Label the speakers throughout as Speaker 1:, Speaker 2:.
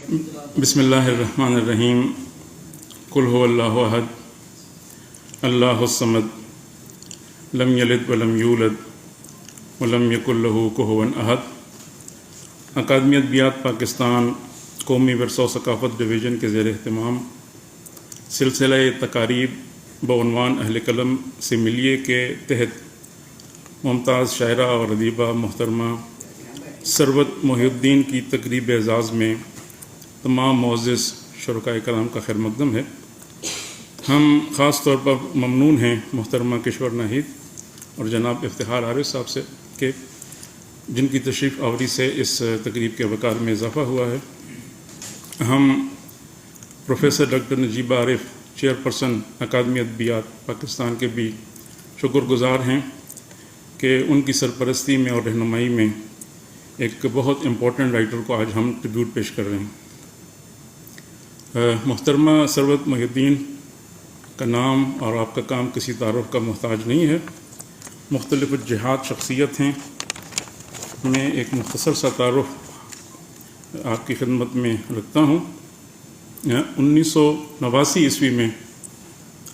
Speaker 1: بسم اللہ الرحمن الرحیم قل هو اللہ احد اللہ الصمد لم یلد ولم یولد ولم یکن لہ کفوا احد۔ اکادمی ادبیات پاکستان قومی ورثہ و ثقافت ڈویژن کے زیر اہتمام سلسلہ تقاریب بعنوان اہل قلم سے ملیے کے تحت ممتاز شاعرہ اور ادیبہ محترمہ ثروت محی الدین کی تقریب اعزاز میں تمام معزز شرکائے کرام کا خیر مقدم ہے۔ ہم خاص طور پر ممنون ہیں محترمہ کشور ناہید اور جناب افتخار عارف صاحب سے کہ جن کی تشریف آوری سے اس تقریب کے وقار میں اضافہ ہوا ہے۔ ہم پروفیسر ڈاکٹر نجیبہ عارف چیئرپرسن اکادمی ادبیات پاکستان کے بھی شکر گزار ہیں کہ ان کی سرپرستی میں اور رہنمائی میں ایک بہت امپورٹنٹ رائٹر کو آج ہم ٹریبیوٹ پیش کر رہے ہیں۔ محترمہ ثروت محی الدین کا نام اور آپ کا کام کسی تعارف کا محتاج نہیں ہے، مختلف جہات شخصیت ہیں۔ میں ایک مختصر سا تعارف آپ کی خدمت میں رکھتا ہوں۔ 1989 عیسوی میں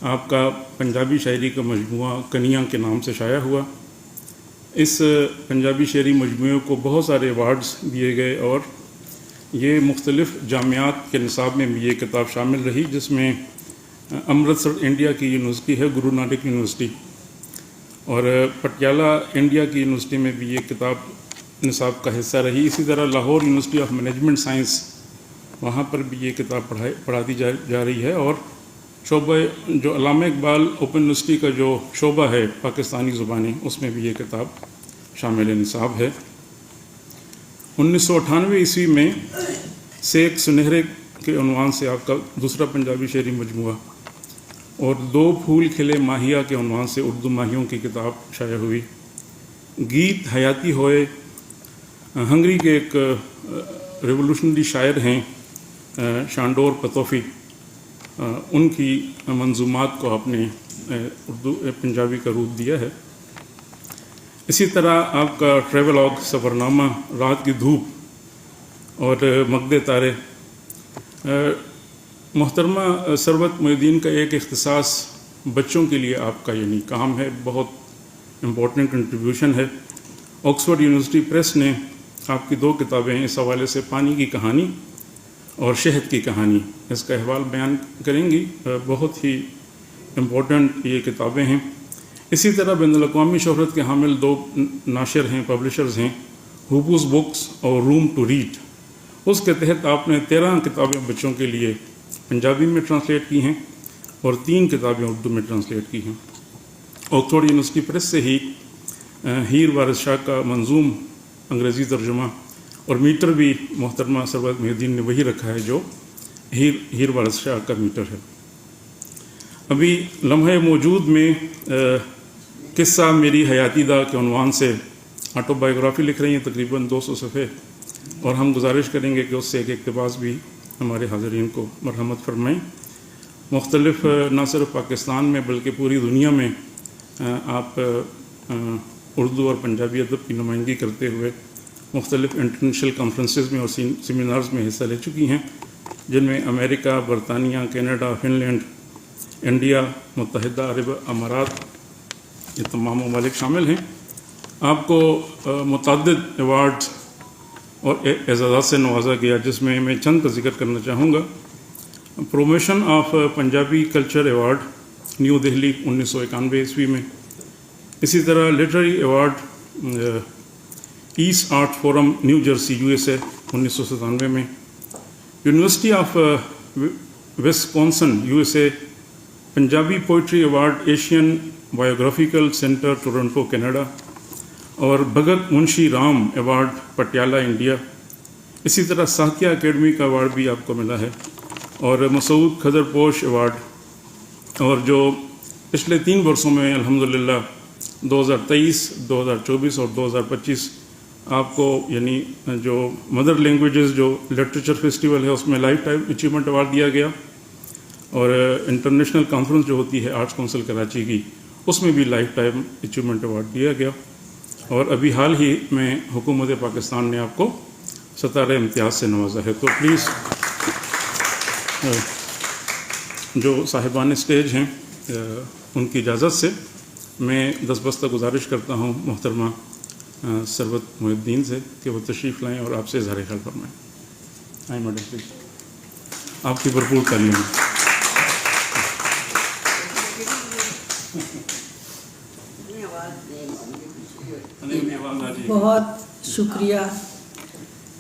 Speaker 1: آپ کا پنجابی شاعری کا مجموعہ کنیاں کے نام سے شائع ہوا۔ اس پنجابی شعری مجموعے کو بہت سارے ایوارڈز دیے گئے اور یہ مختلف جامعات کے نصاب میں بھی یہ کتاب شامل رہی، جس میں امرتسر انڈیا کی یونیورسٹی ہے، گرو نانک یونیورسٹی، اور پٹیالہ انڈیا کی یونیورسٹی میں بھی یہ کتاب نصاب کا حصہ رہی۔ اسی طرح Lahore university of management science, وہاں پر بھی یہ کتاب پڑھاتی جا رہی ہے، اور شعبہ جو علامہ اقبال اوپن یونیورسٹی کا جو شعبہ ہے پاکستانی زبانیں، اس میں بھی یہ کتاب شامل نصاب ہے۔ 1998 عیسوی میں سیک سنہرے کے عنوان سے آپ کا دوسرا پنجابی شعری مجموعہ اور دو پھول کھلے ماہیہ کے عنوان سے اردو ماہیوں کی کتاب شائع ہوئی۔ گیت حیاتی ہوئے ہنگری کے ایک ریولوشنری شاعر ہیں شانڈور پتوفی، ان کی منظومات کو آپ نے اردو پنجابی کا روپ دیا ہے۔ اسی طرح آپ کا ٹریولاگ سفرنامہ رات کی دھوپ اور مغد تارے۔ محترمہ ثروت محی الدین کا ایک اختصاص بچوں کے لیے آپ کا کام ہے، بہت امپورٹنٹ کنٹریبیوشن ہے۔ آکسفورڈ یونیورسٹی پریس نے آپ کی دو کتابیں اس حوالے سے پانی کی کہانی اور شہد کی کہانی، اس کا احوال بیان کریں گی۔ بہت ہی امپورٹنٹ یہ کتابیں ہیں۔ اسی طرح بین الاقوامی شہرت کے حامل دو ناشر ہیں، پبلشرز ہیں، ہوبوز بکس اور روم ٹو ریڈ۔ اس کے تحت آپ نے 13 کتابیں بچوں کے لیے پنجابی میں ٹرانسلیٹ کی ہیں اور 3 کتابیں اردو میں ٹرانسلیٹ کی ہیں۔ آکسفورڈ یونیورسٹی پریس سے ہی ہیر وارث شاہ کا منظوم انگریزی ترجمہ اور میٹر بھی محترمہ ثروت محی الدین نے وہی رکھا ہے جو ہیر وارث شاہ کا میٹر ہے۔ ابھی لمحہ موجود میں قصہ میری حیاتی دا کے عنوان سے آٹو بایوگرافی لکھ رہی ہیں، تقریباً 200 صفحے، اور ہم گزارش کریں گے کہ اس سے ایک اقتباس بھی ہمارے حاضرین کو مرحمت فرمائیں۔ مختلف نہ صرف پاکستان میں بلکہ پوری دنیا میں آپ اردو اور پنجابی ادب کی نمائندگی کرتے ہوئے مختلف انٹرنیشنل کانفرنسز میں اور سیمینارز میں حصہ لے چکی ہیں، جن میں امریکہ، برطانیہ، کینیڈا، فن لینڈ، انڈیا، متحدہ عرب امارات، یہ تمام ممالک شامل ہیں۔ آپ کو متعدد ایوارڈز اور اعزازات سے نوازا گیا، جس میں میں چند کا ذکر کرنا چاہوں گا۔ Promotion of Punjabi culture award New Delhi 1991 عیسوی میں۔ اسی طرح literary award East Art Forum New Jersey USA 1997 میں۔ University of Wisconsin USA Punjabi poetry award Asian Biographical Centre Toronto Canada, اور بھگت منشی رام ایوارڈ پٹیالہ انڈیا۔ اسی طرح ساہتیہ اکیڈمی کا ایوارڈ بھی آپ کو ملا ہے، اور مسعود کھدر پوش ایوارڈ، اور جو پچھلے 3 برسوں میں الحمدللہ 2023، 2024 اور 2025 آپ کو جو مدر لینگویجز جو لٹریچر فیسٹیول ہے اس میں لائف ٹائم اچیومنٹ ایوارڈ دیا گیا، اور انٹرنیشنل کانفرنس جو ہوتی ہے آرٹس کونسل کراچی کی، اس میں بھی لائف ٹائم اچیومنٹ ایوارڈ دیا گیا۔ اور ابھی حال ہی میں حکومت پاکستان نے آپ کو ستارہ امتیاز سے نوازا ہے، تو پلیز جو صاحبان اسٹیج ہیں ان کی اجازت سے میں دستبستہ گزارش کرتا ہوں محترمہ ثروت محی الدین سے کہ وہ تشریف لائیں اور آپ سے اظہار خیال فرمائیں. آئیں میڈم پلیز. آپ کی بھرپور تعلیم.
Speaker 2: بہت شکریہ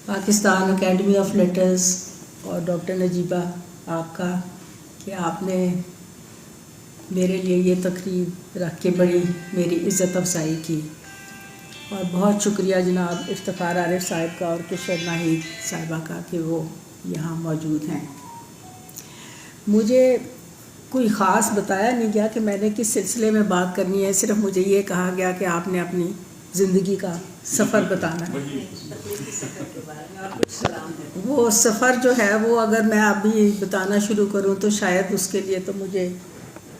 Speaker 2: پاکستان اکیڈمی آف لیٹرز اور ڈاکٹر نجیبہ آپ کا کہ آپ نے میرے لیے یہ تقریب رکھ کے بڑی میری عزت افزائی کی. اور بہت شکریہ جناب افتخار عارف صاحب کا اور کشور ناہید صاحبہ کا کہ وہ یہاں موجود ہیں. مجھے کوئی خاص بتایا نہیں گیا کہ میں نے کس سلسلے میں بات کرنی ہے، صرف مجھے یہ کہا گیا کہ آپ نے اپنی زندگی کا سفر بتانا ہے. وہ سفر جو ہے وہ اگر میں ابھی بتانا شروع کروں تو شاید اس کے لیے تو مجھے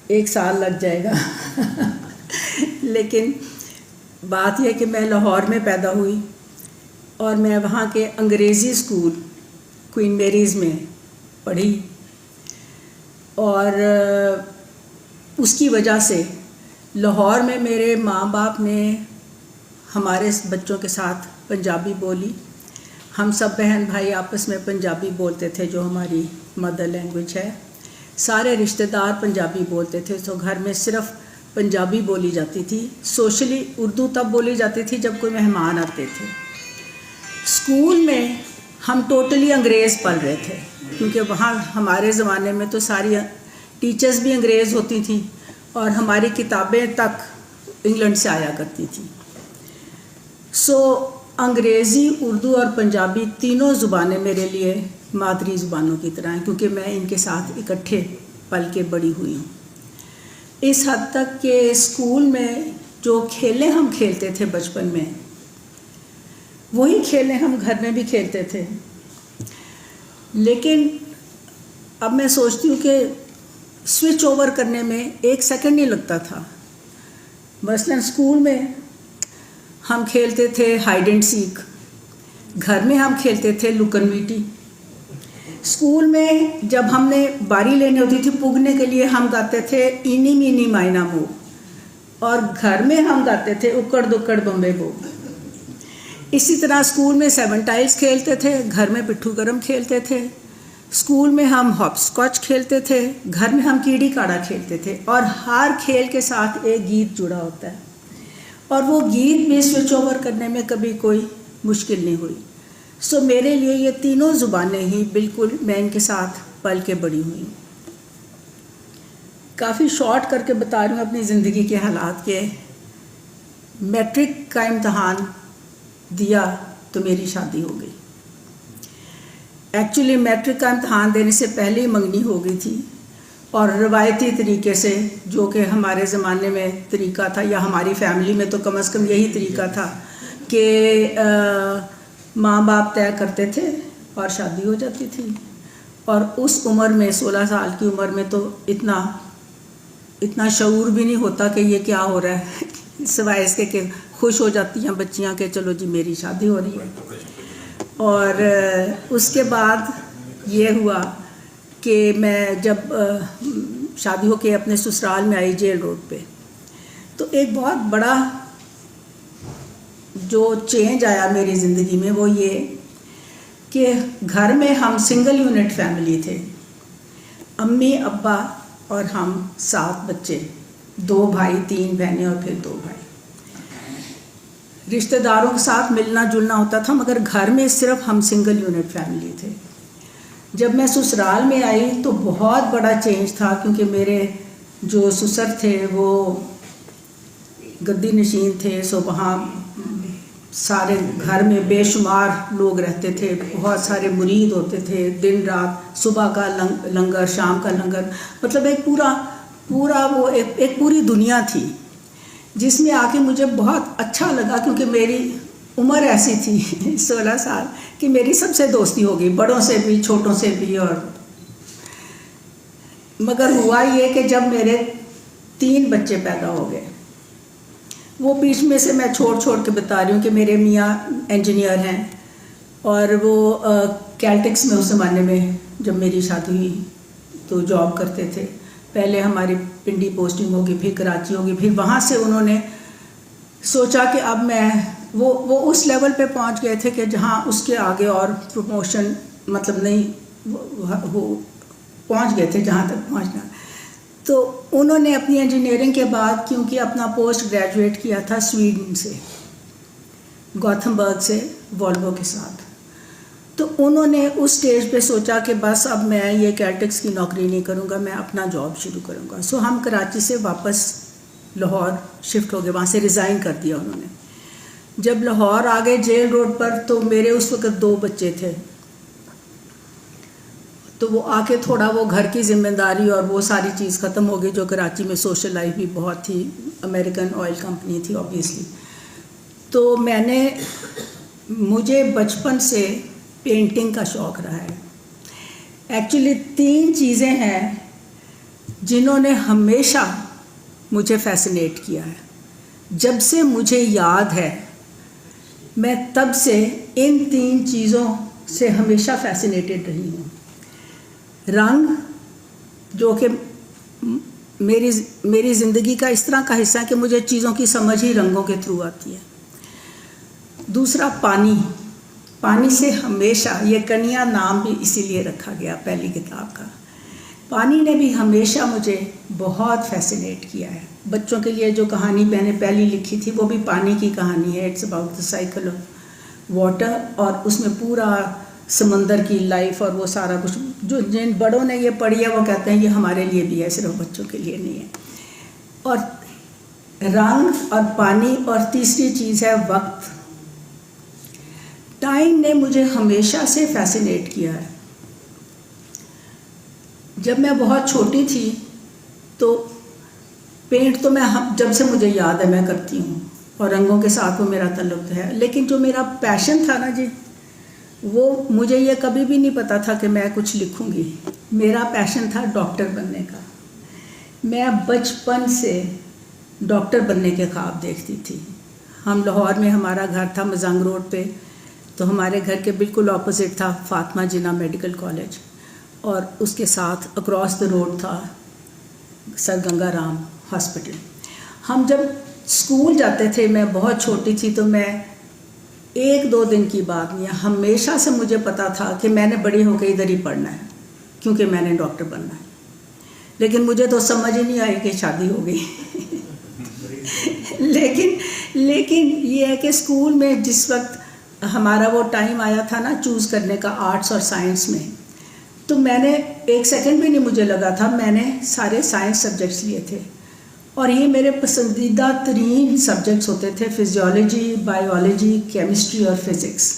Speaker 2: 1 سال لگ جائے گا. لیکن بات یہ کہ میں لاہور میں پیدا ہوئی اور میں وہاں کے انگریزی اسکول کوئین میریز میں پڑھی، اور اس کی وجہ سے لاہور میں میرے ماں باپ نے ہمارے بچوں کے ساتھ پنجابی بولی. ہم سب بہن بھائی آپس میں پنجابی بولتے تھے جو ہماری مدر لینگویج ہے. سارے رشتہ دار پنجابی بولتے تھے، تو گھر میں صرف پنجابی بولی جاتی تھی. سوشلی اردو تب بولی جاتی تھی جب کوئی مہمان آتے تھے. اسکول میں ہم ٹوٹلی انگریز پڑھ رہے تھے کیونکہ وہاں ہمارے زمانے میں تو ساری ٹیچرز بھی انگریز ہوتی تھیں اور ہماری کتابیں تک انگلینڈ سے آیا کرتی تھیں. انگریزی، اردو اور پنجابی تینوں زبانیں میرے لیے مادری زبانوں کی طرح ہیں کیونکہ میں ان کے ساتھ اکٹھے پل کے بڑی ہوئی ہوں. اس حد تک کہ اسکول میں جو کھیلیں ہم کھیلتے تھے بچپن میں وہی کھیلیں ہم گھر میں بھی کھیلتے تھے. لیکن اب میں سوچتی ہوں کہ سوئچ اوور کرنے میں 1 سیکنڈ نہیں لگتا تھا. مثلاً اسکول میں ہم کھیلتے تھے ہائیڈ اینڈ سیک، گھر میں ہم کھیلتے تھے لکن میٹی. اسکول میں جب ہم نے باری لینی ہوتی تھی پوگنے کے لیے ہم گاتے تھے اینی مینی مائنا مو، اور گھر میں ہم گاتے تھے اکڑ دکڑ بمبے بو. اسی طرح اسکول میں 7 ٹائلز کھیلتے تھے، گھر میں پٹھو گرم کھیلتے تھے. اسکول میں ہم ہاپ اسکاچ کھیلتے تھے، گھر میں ہم کیڑی کاڑا کھیلتے تھے. اور ہر کھیل کے ساتھ ایک گیت جڑا ہوتا ہے، اور وہ گیت بھی سوئچ اوور کرنے میں کبھی کوئی مشکل نہیں ہوئی. میرے لیے یہ تینوں زبانیں ہی بالکل میں ان کے ساتھ پل کے بڑی ہوئی. کافی شارٹ کر کے بتا رہی ہوں اپنی زندگی کے حالات کے. میٹرک کا امتحان دیا تو میری شادی ہو گئی. ایکچولی میٹرک کا امتحان دینے سے پہلے ہی منگنی ہو گئی تھی، اور روایتی طریقے سے جو کہ ہمارے زمانے میں طریقہ تھا، یا ہماری فیملی میں تو کم از کم یہی طریقہ تھا کہ ماں باپ طے کرتے تھے اور شادی ہو جاتی تھی. اور اس عمر میں 16 سال کی عمر میں تو اتنا شعور بھی نہیں ہوتا کہ یہ کیا ہو رہا ہے، سوائے اس کے کہ خوش ہو جاتی ہیں بچیاں کہ چلو جی میری شادی ہو رہی ہے. اور اس کے بعد یہ ہوا کہ میں جب شادی ہو کے اپنے سسرال میں آئی جیل روڈ پہ، تو ایک بہت بڑا جو چینج آیا میری زندگی میں وہ یہ کہ گھر میں ہم سنگل یونٹ فیملی تھے. امی ابا اور ہم 7 بچے، 2 بھائی 3 بہنیں اور پھر 2 بھائی. رشتہ داروں کے ساتھ ملنا جلنا ہوتا تھا مگر گھر میں صرف ہم سنگل یونٹ فیملی تھے. جب میں سسرال میں آئی تو بہت بڑا چینج تھا کیونکہ میرے جو سسر تھے وہ گدی نشین تھے. وہاں سارے گھر میں بے شمار لوگ رہتے تھے، بہت سارے مرید ہوتے تھے، دن رات صبح کا لنگر شام کا لنگر، مطلب ایک پورا وہ ایک پوری دنیا تھی جس میں آ کے مجھے بہت اچھا لگا کیونکہ میری عمر ایسی تھی 16 سال کہ میری سب سے دوستی ہو گئی، بڑوں سے بھی چھوٹوں سے بھی. اور مگر ہوا یہ کہ جب میرے 3 بچے پیدا ہو گئے، وہ بیچ میں سے میں چھوڑ کے بتا رہی ہوں کہ میرے میاں انجینئر ہیں اور وہ کیلٹکس میں اس زمانے میں جب میری شادی ہوئی تو جاب کرتے تھے. پہلے ہماری پنڈی پوسٹنگ ہوگی, پھر کراچی ہوگی, پھر وہاں سے انہوں نے سوچا کہ اب میں وہ اس لیول پہ پہنچ گئے تھے کہ جہاں اس کے آگے اور پروموشن مطلب نہیں وہ پہنچ گئے تھے جہاں تک پہنچنا. تو انہوں نے اپنی انجینئرنگ کے بعد کیونکہ اپنا پوسٹ گریجویٹ کیا تھا سویڈن سے, گوتھمبرگ سے, والوو کے ساتھ, تو انہوں نے اس سٹیج پہ سوچا کہ بس اب میں یہ کیلٹکس کی نوکری نہیں کروں گا, میں اپنا جاب شروع کروں گا. سو ہم کراچی سے واپس لاہور شفٹ ہو گئے, وہاں سے ریزائن کر دیا انہوں نے. جب لاہور آ گئے جیل روڈ پر تو میرے اس وقت 2 بچے تھے, تو وہ آ کے تھوڑا وہ گھر کی ذمہ داری اور وہ ساری چیز ختم ہو گئی جو کراچی میں سوشل لائف بھی بہت تھی, امریکن آئل کمپنی تھی اوبیسلی. تو مجھے بچپن سے پینٹنگ کا شوق رہا ہے. ایکچولی 3 چیزیں ہیں جنہوں نے ہمیشہ مجھے فیسنیٹ کیا ہے. جب سے مجھے یاد ہے میں تب سے ان 3 چیزوں سے ہمیشہ فیسنیٹڈ رہی ہوں. رنگ, جو کہ میری زندگی کا اس طرح کا حصہ ہے کہ مجھے چیزوں کی سمجھ ہی رنگوں کے تھرو آتی ہے. دوسرا پانی سے ہمیشہ, یہ کنیا نام بھی اسی لیے رکھا گیا پہلی کتاب کا. پانی نے بھی ہمیشہ مجھے بہت فیسنیٹ کیا ہے. بچوں کے لیے جو کہانی میں نے پہلی لکھی تھی وہ بھی پانی کی کہانی ہے, it's about the cycle of water, اور اس میں پورا سمندر کی لائف اور وہ سارا کچھ. جو جن بڑوں نے یہ پڑھی ہے وہ کہتے ہیں یہ ہمارے لیے بھی ہے, صرف بچوں کے لیے نہیں ہے. اور رنگ اور پانی, اور تیسری چیز ہے وقت. ٹائم نے مجھے ہمیشہ سے فیسنیٹ کیا ہے. جب میں بہت چھوٹی تھی تو پینٹ تو میں جب سے مجھے یاد ہے میں کرتی ہوں, اور رنگوں کے ساتھ وہ میرا تعلق ہے. لیکن جو میرا پیشن تھا نا جی, وہ مجھے یہ کبھی بھی نہیں پتا تھا کہ میں کچھ لکھوں گی. میرا پیشن تھا ڈاکٹر بننے کا. میں بچپن سے ڈاکٹر بننے کے خواب دیکھتی تھی. ہم لاہور میں, ہمارا گھر تھا مزنگ روڈ پہ, تو ہمارے گھر کے بالکل اپوزٹ تھا فاطمہ جناح میڈیکل کالج, اور اس کے ساتھ اکراس دا روڈ تھا سر گنگا رام ہاسپٹل. ہم جب اسکول جاتے تھے, میں بہت چھوٹی تھی, تو میں 1-2 دن کی بات نہیں ہے, ہمیشہ سے مجھے پتا تھا کہ میں نے بڑی ہو کے ادھر ہی پڑھنا ہے کیونکہ میں نے ڈاکٹر بننا ہے. لیکن مجھے تو سمجھ ہی نہیں آئی کہ شادی ہو گئی. لیکن یہ ہے کہ اسکول میں جس وقت ہمارا وہ ٹائم آیا تھا نا چوز کرنے کا آرٹس اور سائنس میں, تو میں نے 1 سیکنڈ بھی نہیں مجھے لگا تھا, میں نے سارے سائنس سبجیکٹس لیے تھے, اور یہ میرے پسندیدہ ترین سبجیکٹس ہوتے تھے, فزیولوجی, بائیولوجی, کیمسٹری اور فزکس.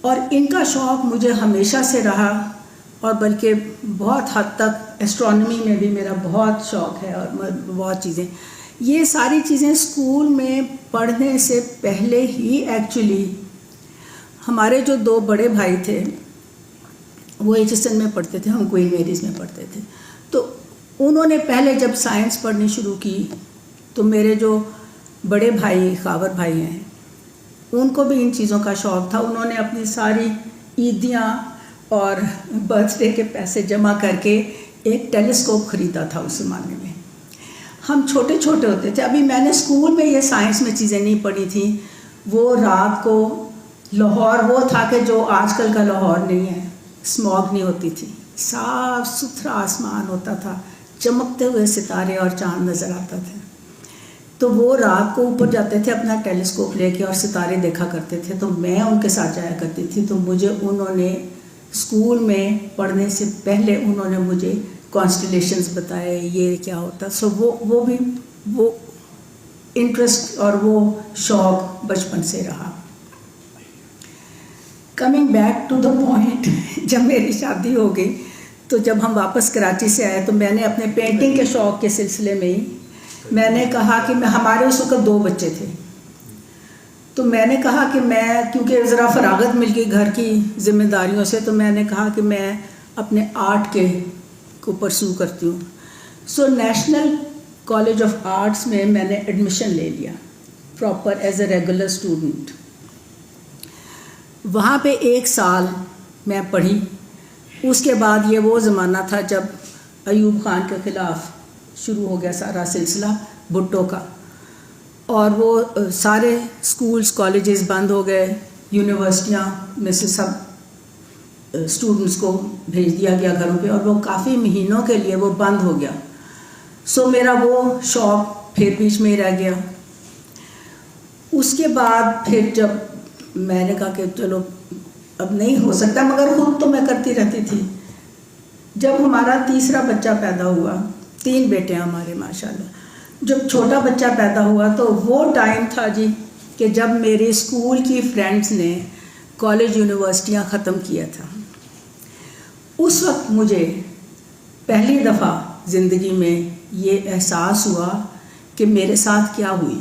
Speaker 2: اور ان کا شوق مجھے ہمیشہ سے رہا, اور بلکہ بہت حد تک ایسٹرونومی میں بھی میرا بہت شوق ہے, اور بہت چیزیں. یہ ساری چیزیں اسکول میں پڑھنے سے پہلے ہی ایکچولی ہمارے جو 2 بڑے بھائی تھے وہ ایچ میں پڑھتے تھے, ہم کوئن میریز میں پڑھتے تھے. تو انہوں نے پہلے جب سائنس پڑھنی شروع کی تو میرے جو بڑے بھائی خاور بھائی ہیں ان کو بھی ان چیزوں کا شوق تھا. انہوں نے اپنی ساری عیدیاں اور برتھ ڈے کے پیسے جمع کر کے ایک ٹیلیسکوپ خریدا تھا اس زمانے میں. ہم چھوٹے چھوٹے ہوتے تھے, ابھی میں نے اسکول میں یہ سائنس میں چیزیں نہیں پڑھی تھیں. وہ رات کو لاہور وہ تھا کہ جو آج کل کا لاہور نہیں ہے, اسموگ نہیں ہوتی تھی, صاف ستھرا آسمان ہوتا تھا, چمکتے ہوئے ستارے اور چاند نظر آتا تھا. تو وہ رات کو اوپر جاتے تھے اپنا ٹیلیسکوپ لے کے اور ستارے دیکھا کرتے تھے, تو میں ان کے ساتھ جایا کرتی تھی. تو مجھے انہوں نے اسکول میں پڑھنے سے پہلے انہوں نے مجھے کانسٹلیشنز بتائے, یہ کیا ہوتا. سو وہ بھی وہ انٹرسٹ اور وہ شوق بچپن سے رہا. Coming back to the point, جب میری شادی ہو گئی تو جب ہم واپس کراچی سے آئے تو میں نے اپنے پینٹنگ کے شوق کے سلسلے میں ہی میں نے کہا کہ ہمارے اس وقت 2 بچے تھے, تو میں نے کہا کہ میں کیونکہ ذرا فراغت مل گئی گھر کی ذمہ داریوں سے, تو میں نے کہا کہ میں اپنے آرٹ کو پرسو کرتی ہوں. So national college of arts میں نے ایڈمیشن لے لیا proper as a regular student. وہاں پہ 1 سال میں پڑھی. اس کے بعد یہ وہ زمانہ تھا جب ایوب خان کے خلاف شروع ہو گیا سارا سلسلہ بھٹو کا, اور وہ سارے اسکولس کالجز بند ہو گئے, یونیورسٹیاں میں سے سب اسٹوڈنٹس کو بھیج دیا گیا گھروں پہ, اور وہ کافی مہینوں کے لیے وہ بند ہو گیا. سو میرا وہ شوق پھر بیچ میں ہی رہ گیا. اس کے بعد پھر جب میں نے کہا کہ چلو اب نہیں ہو سکتا, مگر خود تو میں کرتی رہتی تھی. جب ہمارا تیسرا بچہ پیدا ہوا, 3 بیٹے ہیں ہمارے ماشاءاللہ, جب چھوٹا بچہ پیدا ہوا تو وہ ٹائم تھا جی کہ جب میرے اسکول کی فرینڈس نے کالج یونیورسٹیاں ختم کیا تھا. اس وقت مجھے پہلی دفعہ زندگی میں یہ احساس ہوا کہ میرے ساتھ کیا ہوئی,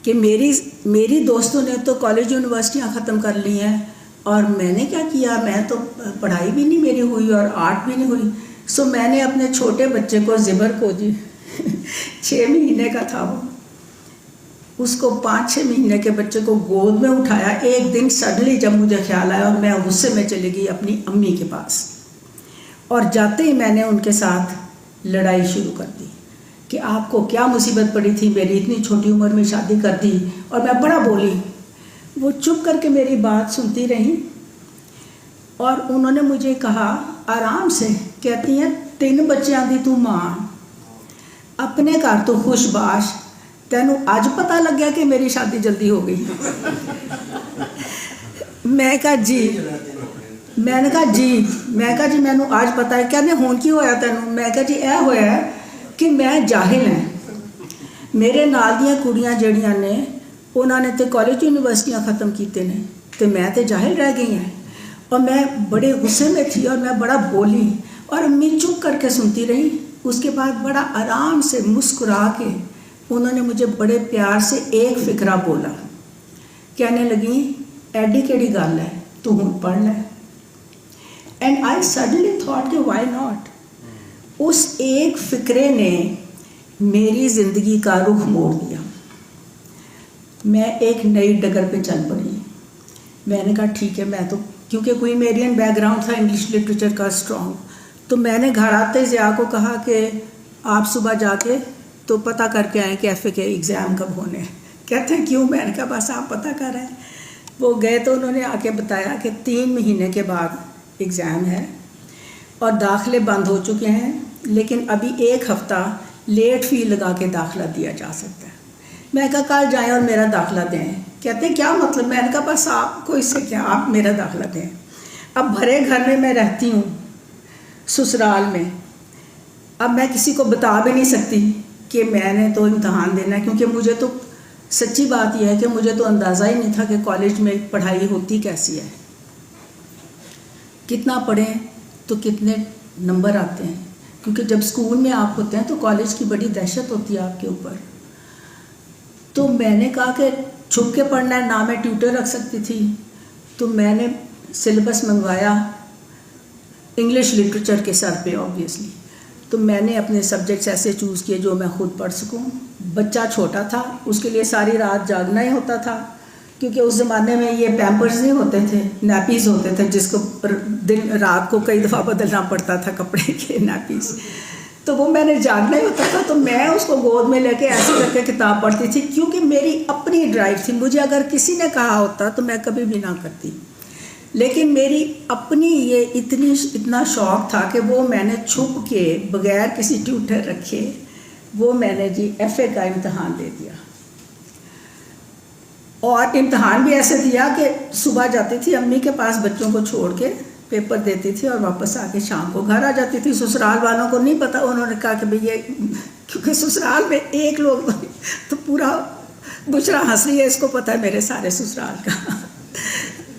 Speaker 2: کہ میری دوستوں نے تو کالج یونیورسٹیاں ختم کر لی ہیں, اور میں نے کیا کیا, میں تو پڑھائی بھی نہیں میری ہوئی اور آرٹ بھی نہیں ہوئی. سو میں نے اپنے چھوٹے بچے کو, زبر کو جی 6 مہینے کا تھا وہ, اس کو 5-6 مہینے کے بچے کو گود میں اٹھایا. ایک دن سڈنلی جب مجھے خیال آیا, اور میں غصے میں چلی گئی اپنی امی کے پاس, اور جاتے ہی میں نے ان کے ساتھ لڑائی شروع کر دی کہ آپ کو کیا مصیبت پڑی تھی, میری اتنی چھوٹی عمر میں شادی کر دی. اور میں بڑا بولی. وہ چپ کر کے میری بات سنتی رہی, اور انہوں نے مجھے کہا آرام سے, کہتی ہیں 3 بچیاں دی تو ماں, اپنے گھر تو خوش باش, تینوں اج پتہ لگ گیا کہ میری شادی جلدی ہو گئی. میں کہا جی, میں نے کہا جی مینوں اج پتہ ہے. کہنے ہون کی ہویا تینوں؟ میں کہا جی اے ہویا ہے کہ میں جاہل ہیں. میرے نال دیاں کڑیاں جڑیاں نے انہوں نے تے کالج یونیورسٹیاں ختم کیتے نے, تے میں تے جاہل رہ گئی ہیں. اور میں بڑے غصے میں تھی, اور میں بڑا بولی, اور امی چپ کر کے سنتی رہی. اس کے بعد بڑا آرام سے مسکرا کے انہوں نے مجھے بڑے پیار سے ایک فقرہ بولا. کہنے لگی ایڈی کیڑی گل ہے, تو ہن پڑھ لے. اینڈ آئی سڈنلی تھاٹ کہ وائی ناٹ. اس ایک فقرے نے میری زندگی کا رخ موڑ دیا. میں ایک نئی ڈگر پہ چل پڑی. میں نے کہا ٹھیک ہے, میں تو کیونکہ کوئی میرین بیک گراؤنڈ تھا انگلش لٹریچر کا اسٹرانگ, تو میں نے گھر آتے ضیاء کو کہا کہ آپ صبح جا کے تو پتہ کر کے آئیں کہ ایف اے کے ایگزام کب ہونے ہیں. کہتے ہیں کیوں؟ میں نے کہا بس آپ پتہ کر رہے ہیں. وہ گئے تو انہوں نے آ کے بتایا کہ 3 مہینے کے بعد ایگزام ہے, اور داخلے بند ہو چکے ہیں, لیکن ابھی 1 ہفتہ لیٹ فی لگا کے داخلہ دیا جا سکتا ہے. میں کہا کل جائیں اور میرا داخلہ دیں. کہتے ہیں کیا مطلب؟ میں نے کہا بس آپ کو اس سے کیا, آپ میرا داخلہ دیں. اب بھرے گھر میں رہتی ہوں سسرال میں, اب میں کسی کو بتا بھی نہیں سکتی کہ میں نے تو امتحان دینا ہے, کیونکہ مجھے تو سچی بات یہ ہے کہ مجھے تو اندازہ ہی نہیں تھا کہ کالج میں پڑھائی ہوتی کیسی ہے, کتنا پڑھیں تو کتنے نمبر آتے ہیں. کیونکہ جب اسکول میں آپ ہوتے ہیں تو کالج کی بڑی دہشت ہوتی ہے آپ کے اوپر. تو میں نے کہا کہ چھپ کے پڑھنا ہے, نہ میں ٹیوٹر رکھ سکتی تھی. تو میں نے سلیبس منگوایا انگلش لٹریچر کے سر پہ آبویسلی. تو میں نے اپنے سبجیکٹس ایسے چوز کیے جو میں خود پڑھ سکوں. بچہ چھوٹا تھا, اس کے لیے ساری رات جاگنا ہی ہوتا تھا, کیونکہ اس زمانے میں یہ پیمپرز نہیں ہوتے تھے, نیپیز ہوتے تھے, جس کو دن رات کو کئی دفعہ بدلنا پڑتا تھا کپڑے کے نیپیز. تو وہ میں نے جاگنا ہی ہوتا تھا, تو میں اس کو گود میں لے کے ایسے کر کے کتاب پڑھتی تھی, کیونکہ میری اپنی ڈرائیو تھی. مجھے اگر کسی نے کہا ہوتا تو میں کبھی بھی نہ کرتی, لیکن میری اپنی یہ اتنا شوق تھا کہ وہ میں نے چھپ کے بغیر کسی ٹیوٹر رکھے وہ میں نے جی ایف اے کا امتحان دے دیا. اور امتحان بھی ایسے دیا کہ صبح جاتی تھی امی کے پاس بچوں کو چھوڑ کے, پیپر دیتی تھی, اور واپس آ کے شام کو گھر آ جاتی تھی. سسرال والوں کو نہیں پتہ, انہوں نے کہا کہ بھئی یہ, کیونکہ سسرال میں ایک لوگ تو پورا بشرا ہنس رہی ہے, اس کو پتہ ہے میرے سارے سسرال کا.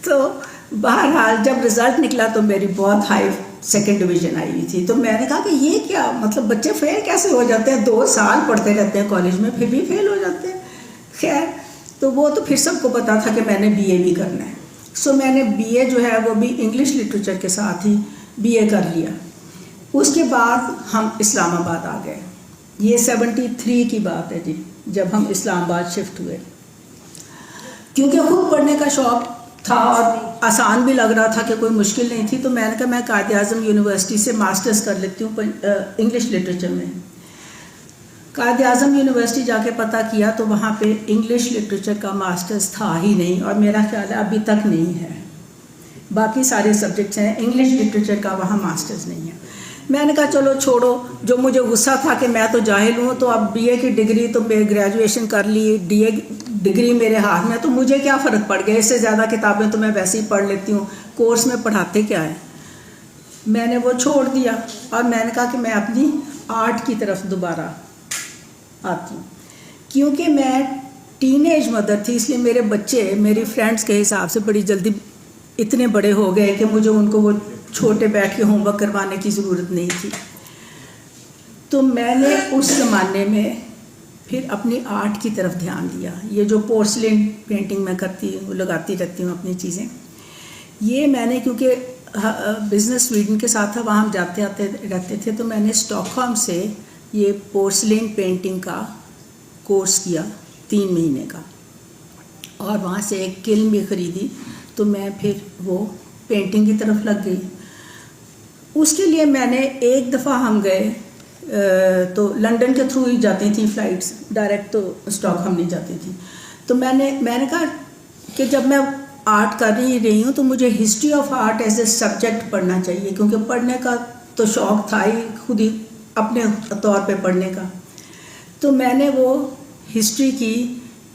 Speaker 2: تو بہرحال جب رزلٹ نکلا تو میری بہت ہائی 2nd ڈویژن آئی ہوئی تھی. تو میں نے کہا کہ یہ کیا مطلب, بچے فیل کیسے ہو جاتے ہیں, 2 سال پڑھتے رہتے ہیں کالج میں, پھر بھی فیل ہو جاتے ہیں. خیر, تو وہ تو پھر سب کو پتا تھا کہ میں نے بی اے بھی کرنا ہے. سو میں نے بی اے جو ہے وہ بھی انگلش لٹریچر کے ساتھ ہی بی اے کر لیا. اس کے بعد ہم اسلام آباد آ گئے. یہ 73 کی بات ہے جی, جب ہم اسلام آباد شفٹ ہوئے. کیونکہ خود پڑھنے کا شوق تھا اور آسان بھی لگ رہا تھا کہ کوئی مشکل نہیں تھی، تو میں نے کہا میں قائد اعظم یونیورسٹی سے ماسٹرز کر لیتی ہوں انگلش لٹریچر میں۔ قائد اعظم یونیورسٹی جا کے پتہ کیا تو وہاں پہ انگلش لٹریچر کا ماسٹرز تھا ہی نہیں، اور میرا خیال ہے ابھی تک نہیں ہے۔ باقی سارے سبجیکٹس ہیں، انگلش لٹریچر کا وہاں ماسٹرز نہیں ہے۔ میں نے کہا چلو چھوڑو، جو مجھے غصہ تھا کہ میں تو جاہل ہوں، تو اب بی اے کی ڈگری تو گریجویشن کر لی، ڈی اے ڈگری میرے ہاتھ میں، تو مجھے کیا فرق پڑ گیا، اس سے زیادہ کتابیں تو میں ویسے ہی پڑھ لیتی ہوں، کورس میں پڑھاتے کیا ہے۔ میں نے وہ چھوڑ دیا اور میں نے کہا کہ میں اپنی آرٹ کی طرف دوبارہ آتی ہوں، کیونکہ میں ٹین ایج مدر تھی، اس لیے میرے بچے میری فرینڈس کے حساب سے بڑی جلدی اتنے بڑے ہو گئے کہ مجھے ان کو وہ چھوٹے بیٹھ کے ہوم ورک کروانے کی ضرورت نہیں تھی۔ تو میں نے اس زمانے میں پھر اپنی آرٹ کی طرف دھیان دیا۔ یہ جو پورسلین پینٹنگ میں کرتی ہوں، لگاتی رہتی ہوں اپنی چیزیں، یہ میں نے کیونکہ بزنس سویڈن کے ساتھ تھا، وہاں ہم جاتے آتے رہتے تھے، تو میں نے اسٹاک ہوم سے یہ پورسلین پینٹنگ کا کورس کیا 3 مہینے کا، اور وہاں سے ایک کلن بھی خریدی، تو میں پھر وہ پینٹنگ کی طرف لگ گئی۔ اس کے لیے میں نے ایک دفعہ ہم گئے تو لنڈن کے تھرو ہی جاتی تھیں فلائٹس، ڈائریکٹ تو اسٹاک ہوم نہیں جاتی تھیں، تو میں نے کہا کہ جب میں آرٹ کر رہی ہوں تو مجھے history of art as a subject پڑھنا چاہیے، کیونکہ پڑھنے کا تو شوق تھا ہی، خود ہی اپنے طور پہ پڑھنے کا۔ تو میں نے وہ ہسٹری کی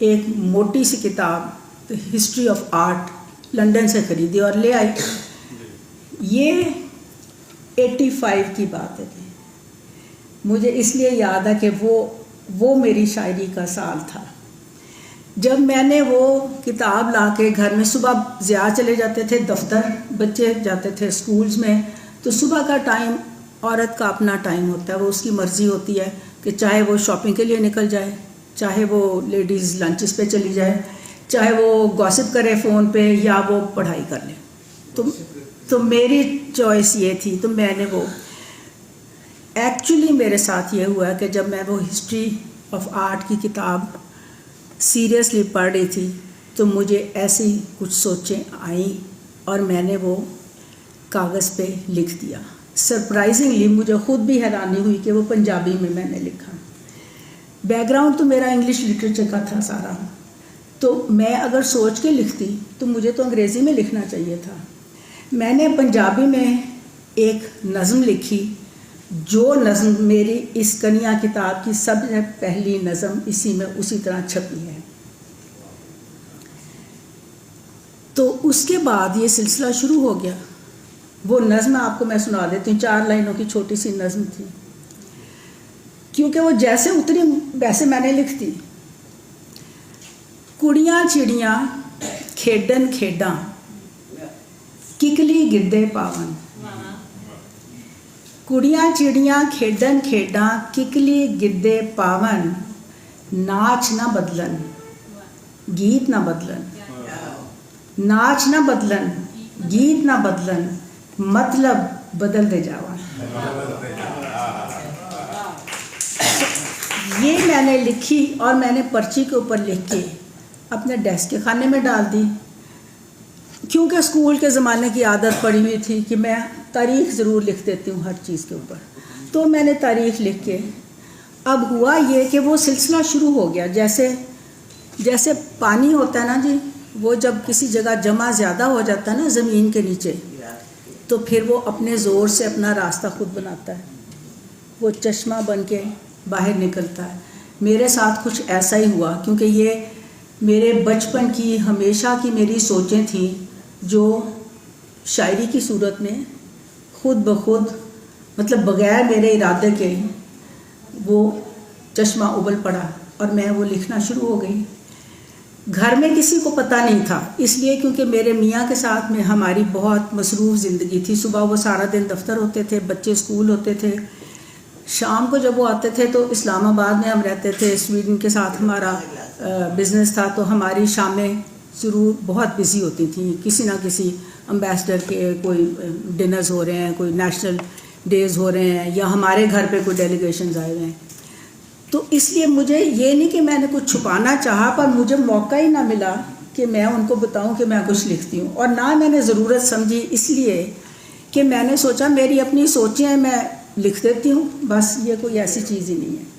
Speaker 2: ایک موٹی سی کتاب ہسٹری آف آرٹ لنڈن سے خریدی اور لے آئی۔ یہ 85 کی بات ہے، مجھے اس لیے یاد ہے کہ وہ میری شاعری کا سال تھا، جب میں نے وہ کتاب لا کے گھر میں، صبح ضیاء چلے جاتے تھے دفتر، بچے جاتے تھے اسکولز میں، تو صبح کا ٹائم عورت کا اپنا ٹائم ہوتا ہے، وہ اس کی مرضی ہوتی ہے کہ چاہے وہ شاپنگ کے لیے نکل جائے، چاہے وہ لیڈیز لنچز پہ چلی جائے، چاہے وہ گوسپ کرے فون پہ، یا وہ پڑھائی کر لے۔ تو میری چوائس یہ تھی، تو میں نے وہ ایکچولی میرے ساتھ یہ ہوا کہ جب میں وہ ہسٹری آف آرٹ کی کتاب سیریسلی پڑھ رہی تھی تو مجھے ایسی کچھ سوچیں آئیں اور میں نے وہ کاغذ پہ لکھ دیا۔ سرپرائزنگلی مجھے خود بھی حیرانی ہوئی کہ وہ پنجابی میں نے لکھا۔ بیک گراؤنڈ تو میرا انگلش لٹریچر کا تھا سارا، تو میں اگر سوچ کے لکھتی تو مجھے تو انگریزی میں لکھنا چاہیے تھا۔ میں نے پنجابی میں ایک نظم لکھی، جو نظم میری اس کنیا کتاب کی سب سے پہلی نظم اسی طرح چھپی ہے۔ تو اس کے بعد یہ سلسلہ شروع ہو گیا۔ وہ نظم آپ کو میں سنا دیتی ہوں، 4 لائنوں کی چھوٹی سی نظم تھی، کیونکہ وہ جیسے اتری ویسے میں نے لکھ دی۔ کڑیاں چڑیاں کھیڈن کھیڈاں، ککلی گدے پاون، کڑیاں چڑیاں کھیڈن کھیڈاں، ککلی گدے پاون، ناچ نہ بدلن گیت نہ بدلن، ناچ نہ بدلن گیت نہ بدلن، مطلب بدل دے جاون۔ یہ میں نے لکھی اور میں نے پرچی کے اوپر لکھ کے اپنے ڈیسک کے خانے میں ڈال دی، کیونکہ اسکول کے زمانے کی عادت پڑی ہوئی تھی کہ میں تاریخ ضرور لکھ دیتی ہوں ہر چیز کے اوپر۔ تو میں نے تاریخ لکھ کے، اب ہوا یہ کہ وہ سلسلہ شروع ہو گیا، جیسے پانی ہوتا ہے نا جی، وہ جب کسی جگہ جمع زیادہ ہو جاتا ہے نا زمین کے نیچے، تو پھر وہ اپنے زور سے اپنا راستہ خود بناتا ہے، وہ چشمہ بن کے باہر نکلتا ہے۔ میرے ساتھ کچھ ایسا ہی ہوا، کیونکہ یہ میرے بچپن کی ہمیشہ کی میری سوچیں تھیں جو شاعری کی صورت میں خود بخود، مطلب بغیر میرے ارادے کے وہ چشمہ ابل پڑا اور میں وہ لکھنا شروع ہو گئی۔ گھر میں کسی کو پتہ نہیں تھا، اس لیے کیونکہ میرے میاں کے ساتھ میں ہماری بہت مصروف زندگی تھی۔ صبح وہ سارا دن دفتر ہوتے تھے، بچے اسکول ہوتے تھے، شام کو جب وہ آتے تھے تو اسلام آباد میں ہم رہتے تھے، سویڈن کے ساتھ ہمارا بزنس تھا، تو ہماری شامیں ضرور بہت بزی ہوتی تھیں، کسی نہ کسی امبیسڈر کے کوئی ڈنرز ہو رہے ہیں، کوئی نیشنل ڈیز ہو رہے ہیں، یا ہمارے گھر پہ کوئی ڈیلیگیشنز آئے ہوئے ہیں۔ تو اس لیے مجھے یہ نہیں کہ میں نے کچھ چھپانا چاہا، پر مجھے موقع ہی نہ ملا کہ میں ان کو بتاؤں کہ میں کچھ لکھتی ہوں، اور نہ میں نے ضرورت سمجھی، اس لیے کہ میں نے سوچا میری اپنی سوچیں ہیں، میں لکھ دیتی ہوں بس، یہ کوئی ایسی چیز ہی نہیں ہے۔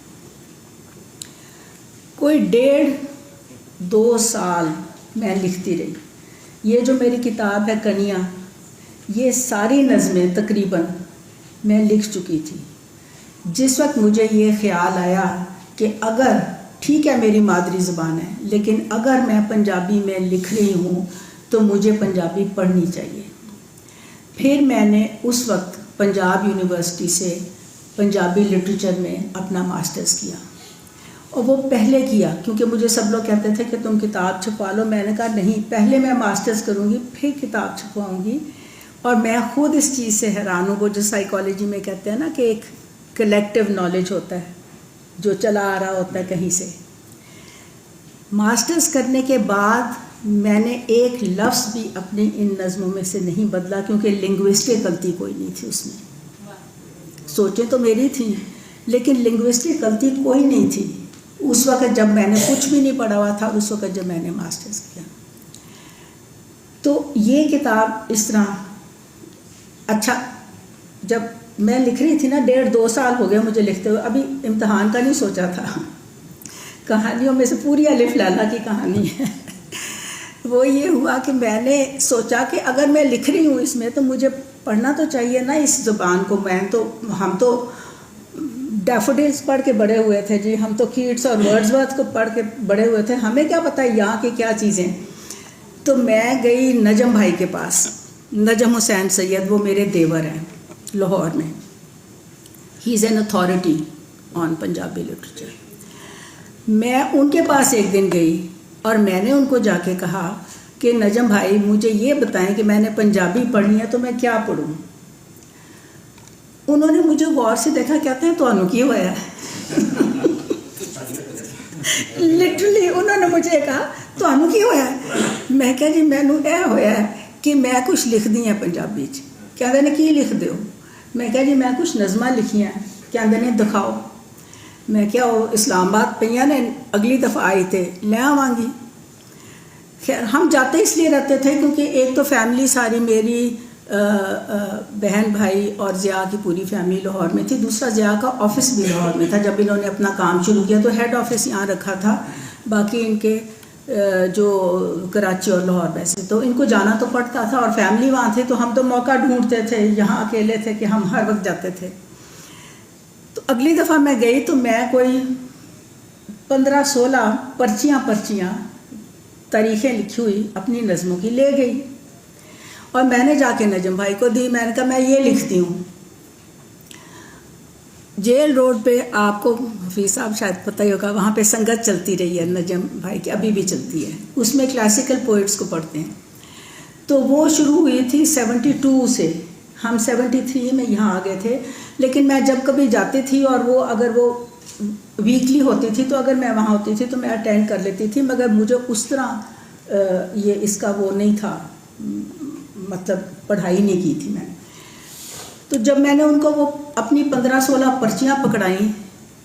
Speaker 2: کوئی 1.5-2 سال میں لکھتی رہی۔ یہ جو میری کتاب ہے کنیا، یہ ساری نظمیں تقریباً میں لکھ چکی تھی۔ جس وقت مجھے یہ خیال آیا کہ اگر ٹھیک ہے میری مادری زبان ہے، لیکن اگر میں پنجابی میں لکھ رہی ہوں تو مجھے پنجابی پڑھنی چاہیے۔ پھر میں نے اس وقت پنجاب یونیورسٹی سے پنجابی لٹریچر میں اپنا ماسٹرز کیا، اور وہ پہلے کیا کیونکہ مجھے سب لوگ کہتے تھے کہ تم کتاب چھپوا لو۔ میں نے کہا نہیں، پہلے میں ماسٹرز کروں گی پھر کتاب چھپواؤں گی۔ اور میں خود اس چیز سے حیران ہوں، وہ جو سائیکالوجی میں کہتے ہیں نا کہ ایک کلیکٹیو نالج ہوتا ہے جو چلا آ رہا ہوتا ہے کہیں سے۔ ماسٹرز کرنے کے بعد میں نے ایک لفظ بھی اپنی ان نظموں میں سے نہیں بدلا، کیونکہ لنگوسٹک غلطی کوئی نہیں تھی اس میں۔ سوچیں تو میری تھیں لیکن لنگوسٹک غلطی کوئی نہیں تھی اس وقت جب میں نے کچھ بھی نہیں پڑھا ہوا تھا، اس وقت جب میں نے ماسٹرز کیا۔ تو یہ کتاب اس طرح، اچھا جب میں لکھ رہی تھی نا، 1.5-2 سال ہو گئے مجھے لکھتے ہوئے، ابھی امتحان کا نہیں سوچا تھا۔ کہانیوں میں سے پوری الف لیلا کی کہانی ہے۔ وہ یہ ہوا کہ میں نے سوچا کہ اگر میں لکھ رہی ہوں اس میں تو مجھے پڑھنا تو چاہیے نا اس زبان کو۔ ہم تو ڈیفوڈلز پڑھ کے بڑے ہوئے تھے جی، ہم تو کیٹس اور ورڈزورتھ کو پڑھ کے بڑے ہوئے تھے، ہمیں کیا پتہ یہاں کی کیا چیزیں۔ تو میں گئی نجم بھائی کے پاس، نجم حسین سید، وہ میرے دیور ہیں لاہور میں، he is an authority on Punjabi literature. میں ان کے پاس ایک دن گئی اور میں نے ان کو جا کے کہا کہ نجم بھائی مجھے یہ بتائیں کہ میں نے پنجابی پڑھنی ہے تو میں کیا پڑھوں۔ انہوں نے مجھے غور سے دیکھا، کہتے ہیں تو انہوں کی ہوا ہے لٹرلی انہوں نے مجھے کہا تو انہوں کی ہوا ہے۔ میں کہا جی مینوں اے ہویا ہے کہ میں کچھ لکھ دی ہیں پنجابی چ۔ کہتے نے کی لکھ دیو؟ میں کہا جی میں کچھ نظمیں لکھی ہیں۔ کہتے نے دکھاؤ۔ میں کیا وہ اسلام آباد پہ نے، اگلی دفعہ آئی تھے لے آواں گی۔ خیر ہم جاتے اس لیے رہتے تھے کیونکہ ایک تو فیملی ساری میری بہن بھائی اور ضیاء کی پوری فیملی لاہور میں تھی، دوسرا ضیاء کا آفس بھی لاہور میں تھا۔ جب انہوں نے اپنا کام شروع کیا تو ہیڈ آفس یہاں رکھا تھا، باقی ان کے جو کراچی اور لاہور ویسے تو ان کو جانا تو پڑتا تھا، اور فیملی وہاں تھی تو ہم تو موقع ڈھونڈتے تھے، یہاں اکیلے تھے کہ ہم ہر وقت جاتے تھے۔ تو اگلی دفعہ میں گئی تو میں کوئی 15-16 پرچیاں تاریخیں لکھی ہوئی اپنی نظموں کی لے گئی، اور میں نے جا کے نجم بھائی کو دی۔ میں نے کہا میں یہ لکھتی ہوں۔ جیل روڈ پہ آپ کو حفیظ صاحب شاید پتہ ہی ہوگا، وہاں پہ سنگت چلتی رہی ہے نجم بھائی کی، ابھی بھی چلتی ہے، اس میں کلاسیکل پوئٹس کو پڑھتے ہیں۔ تو وہ شروع ہوئی تھی 72 سے، ہم 73 میں یہاں آ گئے تھے، لیکن میں جب کبھی جاتی تھی اور وہ اگر وہ ویکلی ہوتی تھی تو اگر میں وہاں ہوتی تھی تو میں اٹینڈ کر لیتی تھی، مگر مجھے اس طرح یہ اس کا وہ نہیں تھا، مطلب پڑھائی نہیں کی تھی میں۔ تو جب میں نے ان کو وہ اپنی 15-16 پرچیاں پکڑائیں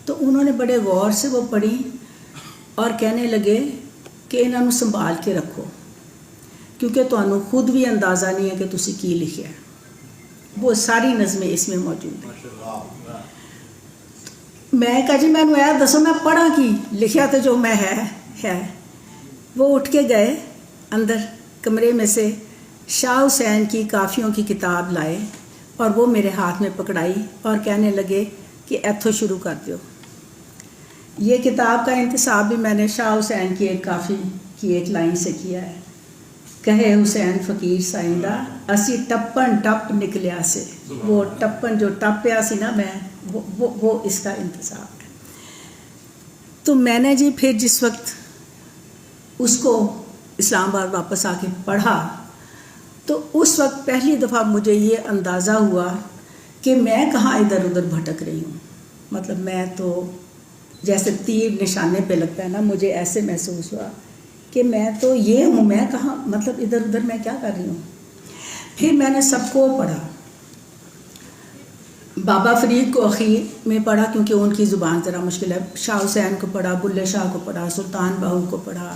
Speaker 2: تو انہوں نے بڑے غور سے وہ پڑھی اور کہنے لگے کہ انہوں نے سنبھال کے رکھو، کیونکہ تمہیں خود بھی اندازہ نہیں ہے کہ تسی کی لکھیا ہے۔ وہ ساری نظمیں اس میں موجود ہیں۔ میں کہا جی میں نے یار دسو میں پڑھا کی لکھیا تو جو میں ہے۔ وہ اٹھ کے گئے اندر کمرے میں سے، شاہ حسین کی کافیوں کی کتاب لائے اور وہ میرے ہاتھ میں پکڑائی اور کہنے لگے کہ ایتھوں شروع کر دو۔ یہ کتاب کا انتصاب بھی میں نے شاہ حسین کی ایک کافی کی ایک لائن سے کیا ہے، کہے حسین فقیر سائندہ اسی ٹپن ٹپ نکلیا سے۔ وہ ٹپن جو ٹپ پیا سی نا میں، وہ اس کا انتصاب ہے۔ تو میں نے جی پھر جس وقت اس کو اسلام آباد واپس آ کے پڑھا تو اس وقت پہلی دفعہ مجھے یہ اندازہ ہوا کہ میں کہاں ادھر ادھر بھٹک رہی ہوں، مطلب میں تو جیسے تیر نشانے پہ لگتا ہے نا، مجھے ایسے محسوس ہوا کہ میں تو یہ ہوں، میں کہاں، مطلب ادھر ادھر میں کیا کر رہی ہوں۔ پھر میں نے سب کو پڑھا، بابا فرید کو اخیر میں پڑھا کیونکہ ان کی زبان ذرا مشکل ہے، شاہ حسین کو پڑھا، بلے شاہ کو پڑھا، سلطان باہو کو پڑھا،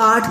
Speaker 2: 8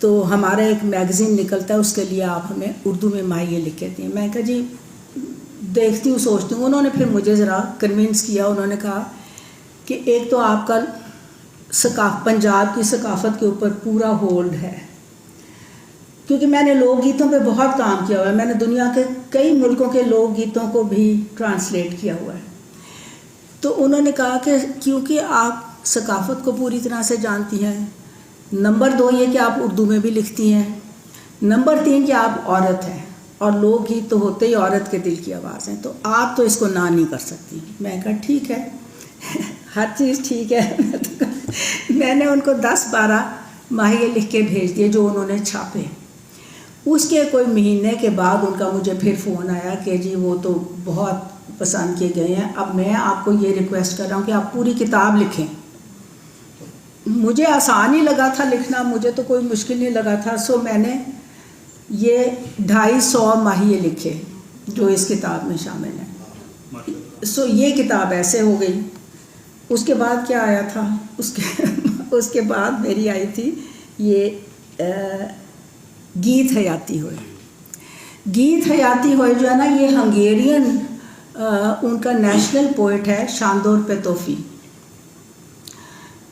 Speaker 2: تو ہمارا ایک میگزین نکلتا ہے، اس کے لیے آپ ہمیں اردو میں ماہیے لکھ کے دیں. میں کہا جی دیکھتی ہوں سوچتی ہوں. انہوں نے پھر مجھے ذرا کنونس کیا. انہوں نے کہا کہ ایک تو آپ کا پنجاب کی ثقافت کے اوپر پورا ہولڈ ہے، کیونکہ میں نے لوک گیتوں پہ بہت کام کیا ہوا ہے. میں نے دنیا کے کئی ملکوں کے لوک گیتوں کو بھی ٹرانسلیٹ کیا ہوا ہے. تو انہوں نے کہا کہ کیونکہ آپ ثقافت کو پوری طرح سے جانتی ہیں، نمبر 2 یہ کہ آپ اردو میں بھی لکھتی ہیں، نمبر 3 کہ آپ عورت ہیں، اور لوک گیت تو ہوتے ہی عورت کے دل کی آواز ہیں، تو آپ تو اس کو نہ نہیں کر سکتی. میں کہا ٹھیک ہے ہر چیز ٹھیک ہے. میں نے ان کو 10-12 ماہیے لکھ کے بھیج دیے جو انہوں نے چھاپے. اس کے کوئی مہینے کے بعد ان کا مجھے پھر فون آیا کہ جی وہ تو بہت پسند کیے گئے ہیں، اب میں آپ کو یہ ریکویسٹ کر رہا ہوں کہ آپ پوری کتاب لکھیں. مجھے آسان ہی لگا تھا لکھنا، مجھے تو کوئی مشکل نہیں لگا تھا. سو میں نے یہ 250 ماہیے لکھے جو اس کتاب میں شامل ہیں. سو یہ کتاب ایسے ہو گئی. اس کے بعد کیا آیا تھا، اس کے بعد میری آئی تھی یہ گیت حیاتی ہوئے. گیت حیاتی ہوئے جو ہے نا، یہ ہنگیرین ان کا نیشنل پوئٹ ہے شاندور پیتوفی.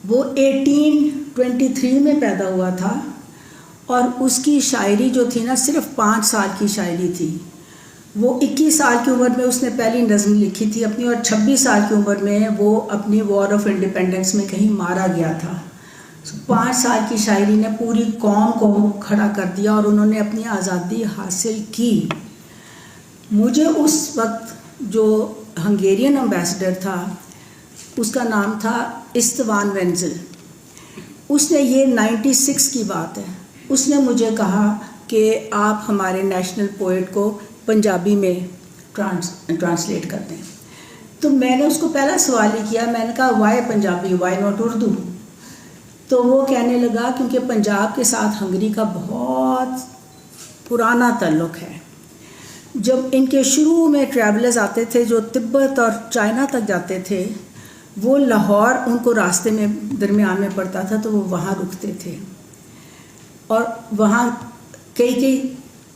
Speaker 2: وہ 1823 میں پیدا ہوا تھا، اور اس کی شاعری جو تھی نا صرف 5 سال کی شاعری تھی. وہ 21 سال کی عمر میں اس نے پہلی نظم لکھی تھی اپنی، اور 26 سال کی عمر میں وہ اپنی وار آف انڈیپینڈنس میں کہیں مارا گیا تھا. 5 سال کی شاعری نے پوری قوم کو کھڑا کر دیا اور انہوں نے اپنی آزادی حاصل کی. مجھے اس وقت جو ہنگیرین امبیسڈر تھا اس کا نام تھا استوان وینزل. اس نے یہ 96 کی بات ہے، اس نے مجھے کہا کہ آپ ہمارے نیشنل پوئٹ کو پنجابی میں ٹرانسلیٹ کر دیں. تو میں نے اس کو پہلا سوال ہی کیا، میں نے کہا why Punjabi, why not Urdu? تو وہ کہنے لگا کیونکہ پنجاب کے ساتھ ہنگری کا بہت پرانا تعلق ہے. جب ان کے شروع میں ٹریولرز آتے تھے جو تبت اور چائنا تک جاتے تھے، وہ لاہور ان کو راستے میں درمیان میں پڑتا تھا تو وہ وہاں رکتے تھے، اور وہاں کئی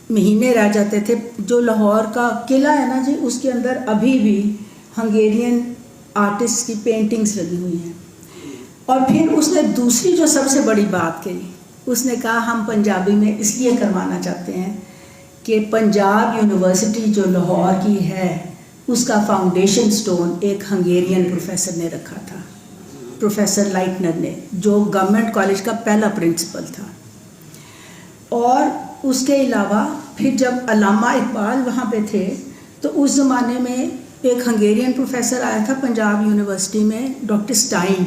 Speaker 2: مہینے رہ جاتے تھے. جو لاہور کا قلعہ ہے نا جی، اس کے اندر ابھی بھی ہنگیرین آرٹسٹ کی پینٹنگز لگی ہوئی ہیں. اور پھر اس نے دوسری جو سب سے بڑی بات کہی، اس نے کہا ہم پنجابی میں اس لیے کروانا چاہتے ہیں کہ پنجاب یونیورسٹی جو لاہور کی ہے اس کا فاؤنڈیشن سٹون ایک ہنگیرین پروفیسر نے رکھا تھا، پروفیسر لائٹنر نے، جو گورنمنٹ کالج کا پہلا پرنسپل تھا. اور اس کے علاوہ پھر جب علامہ اقبال وہاں پہ تھے تو اس زمانے میں ایک ہنگیرین پروفیسر آیا تھا پنجاب یونیورسٹی میں، ڈاکٹر سٹائن.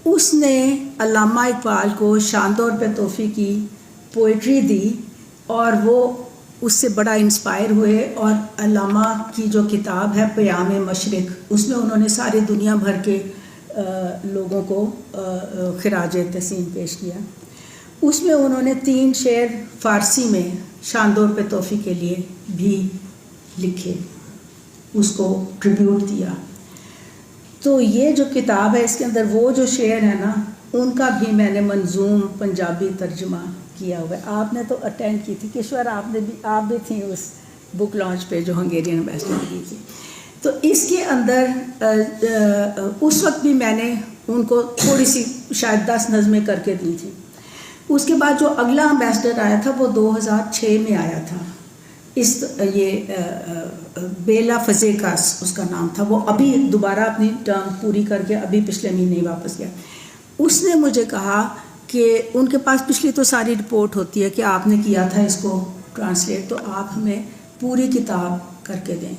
Speaker 2: اس نے علامہ اقبال کو شاندور پیتوفی کی پوئٹری دی، اور وہ اس سے بڑا انسپائر ہوئے. اور علامہ کی جو کتاب ہے پیام مشرق، اس میں انہوں نے ساری دنیا بھر کے لوگوں کو خراج تحسین پیش کیا. اس میں انہوں نے 3 شعر فارسی میں شاندور پیتوفی کے لیے بھی لکھے، اس کو ٹریبیوٹ دیا. تو یہ جو کتاب ہے اس کے اندر وہ جو شعر ہے نا، ان کا بھی میں نے منظوم پنجابی ترجمہ کیا ہوا ہے. آپ نے تو اٹینڈ کی تھی کشور، آپ بھی تھیں اس بک لانچ پہ جو ہنگیرین امبیسڈر کی تھی. تو اس کے اندر اس وقت بھی میں نے ان کو تھوڑی سی شاید 10 نظمیں کر کے دی تھیں. اس کے بعد جو اگلا امبیسڈر آیا تھا وہ 2006 میں آیا تھا. یہ بیلا فزیکاس اس کا نام تھا. وہ ابھی دوبارہ اپنی ٹرم پوری کر کے ابھی پچھلے مہینے واپس گیا. اس نے مجھے کہا کہ ان کے پاس پچھلی تو ساری رپورٹ ہوتی ہے کہ آپ نے کیا تھا اس کو ٹرانسلیٹ، تو آپ ہمیں پوری کتاب کر کے دیں.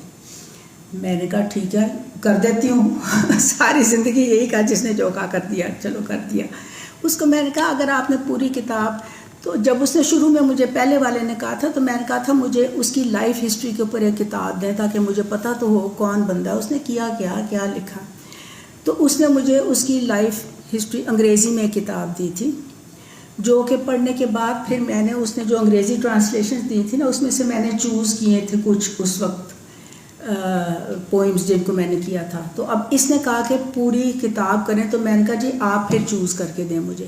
Speaker 2: میں نے کہا ٹھیک ہے کر دیتی ہوں. ساری زندگی یہی کہا جس نے جو کہا کر دیا، چلو کر دیا. اس کو میں نے کہا اگر آپ نے پوری کتاب، تو جب اس نے شروع میں مجھے پہلے والے نے کہا تھا تو میں نے کہا تھا مجھے اس کی لائف ہسٹری کے اوپر ایک کتاب دیں تاکہ مجھے پتہ تو ہو کون بندہ ہے، اس نے کیا لکھا. تو اس نے مجھے اس کی لائف ہسٹری انگریزی میں کتاب دی تھی، جو کہ پڑھنے کے بعد پھر میں نے اس نے جو انگریزی ٹرانسلیشن دی تھی نا، اس میں سے میں نے چوز کیے تھے کچھ اس وقت پوئمز جن کو میں نے کیا تھا. تو اب اس نے کہا کہ پوری کتاب کریں، تو میں نے کہا جی آپ پھر چوز کر کے دیں مجھے.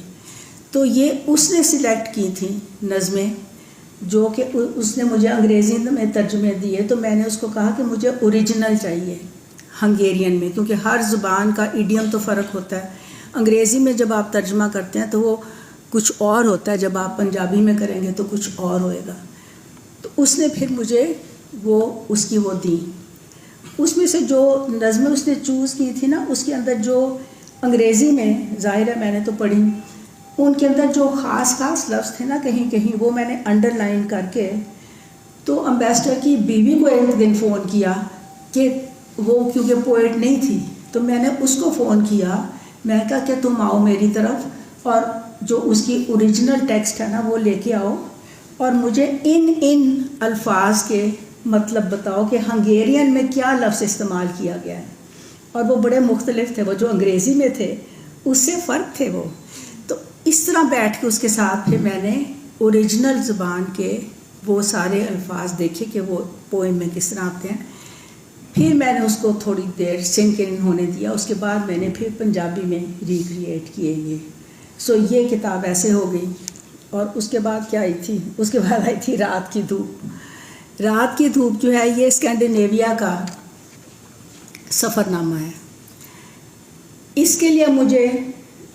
Speaker 2: تو یہ اس نے سلیکٹ کی تھی نظمیں جو کہ اس نے مجھے انگریزی میں ترجمے دیے، تو میں نے اس کو کہا کہ مجھے اوریجنل چاہیے ہنگیرین میں، کیونکہ ہر زبان کا ایڈیم تو فرق ہوتا ہے. انگریزی میں جب آپ ترجمہ کرتے ہیں تو وہ کچھ اور ہوتا ہے، جب آپ پنجابی میں کریں گے تو کچھ اور ہوئے گا. تو اس نے پھر مجھے اس کی دی. اس میں سے جو نظمیں اس نے چوز کی تھی نا، اس کے اندر جو انگریزی میں ظاہر ہے میں نے تو پڑھی، ان کے اندر جو خاص خاص لفظ تھے نا کہیں کہیں، وہ میں نے انڈر لائن کر کے، تو امبیسڈر کی بیوی کو ایک دن فون کیا کہ وہ کیونکہ پوئٹ نہیں تھی، تو میں نے اس کو فون کیا، میں کہا کہ تم آؤ میری طرف اور جو اس کی اوریجنل ٹیکسٹ ہے نا وہ لے کے آؤ اور مجھے ان الفاظ کے مطلب بتاؤ کہ ہنگیرین میں کیا لفظ استعمال کیا گیا ہے. اور وہ بڑے مختلف تھے، وہ جو انگریزی میں تھے اس سے فرق تھے وہ. تو اس طرح بیٹھ کے اس کے ساتھ پھر میں نے اوریجنل زبان کے وہ سارے الفاظ دیکھے کہ وہ پوئم میں کس طرح آتے ہیں. پھر میں نے اس کو تھوڑی دیر سنک ان ہونے دیا، اس کے بعد میں نے پھر پنجابی میں ریکریٹ کیے یہ. سو یہ کتاب ایسے ہو گئی. اور اس کے بعد کیا آئی تھی؟ اس کے بعد آئی تھی رات کی دھوپ. رات کی دھوپ جو ہے یہ اسکینڈینیویا کا سفر نامہ ہے. اس کے لیے مجھے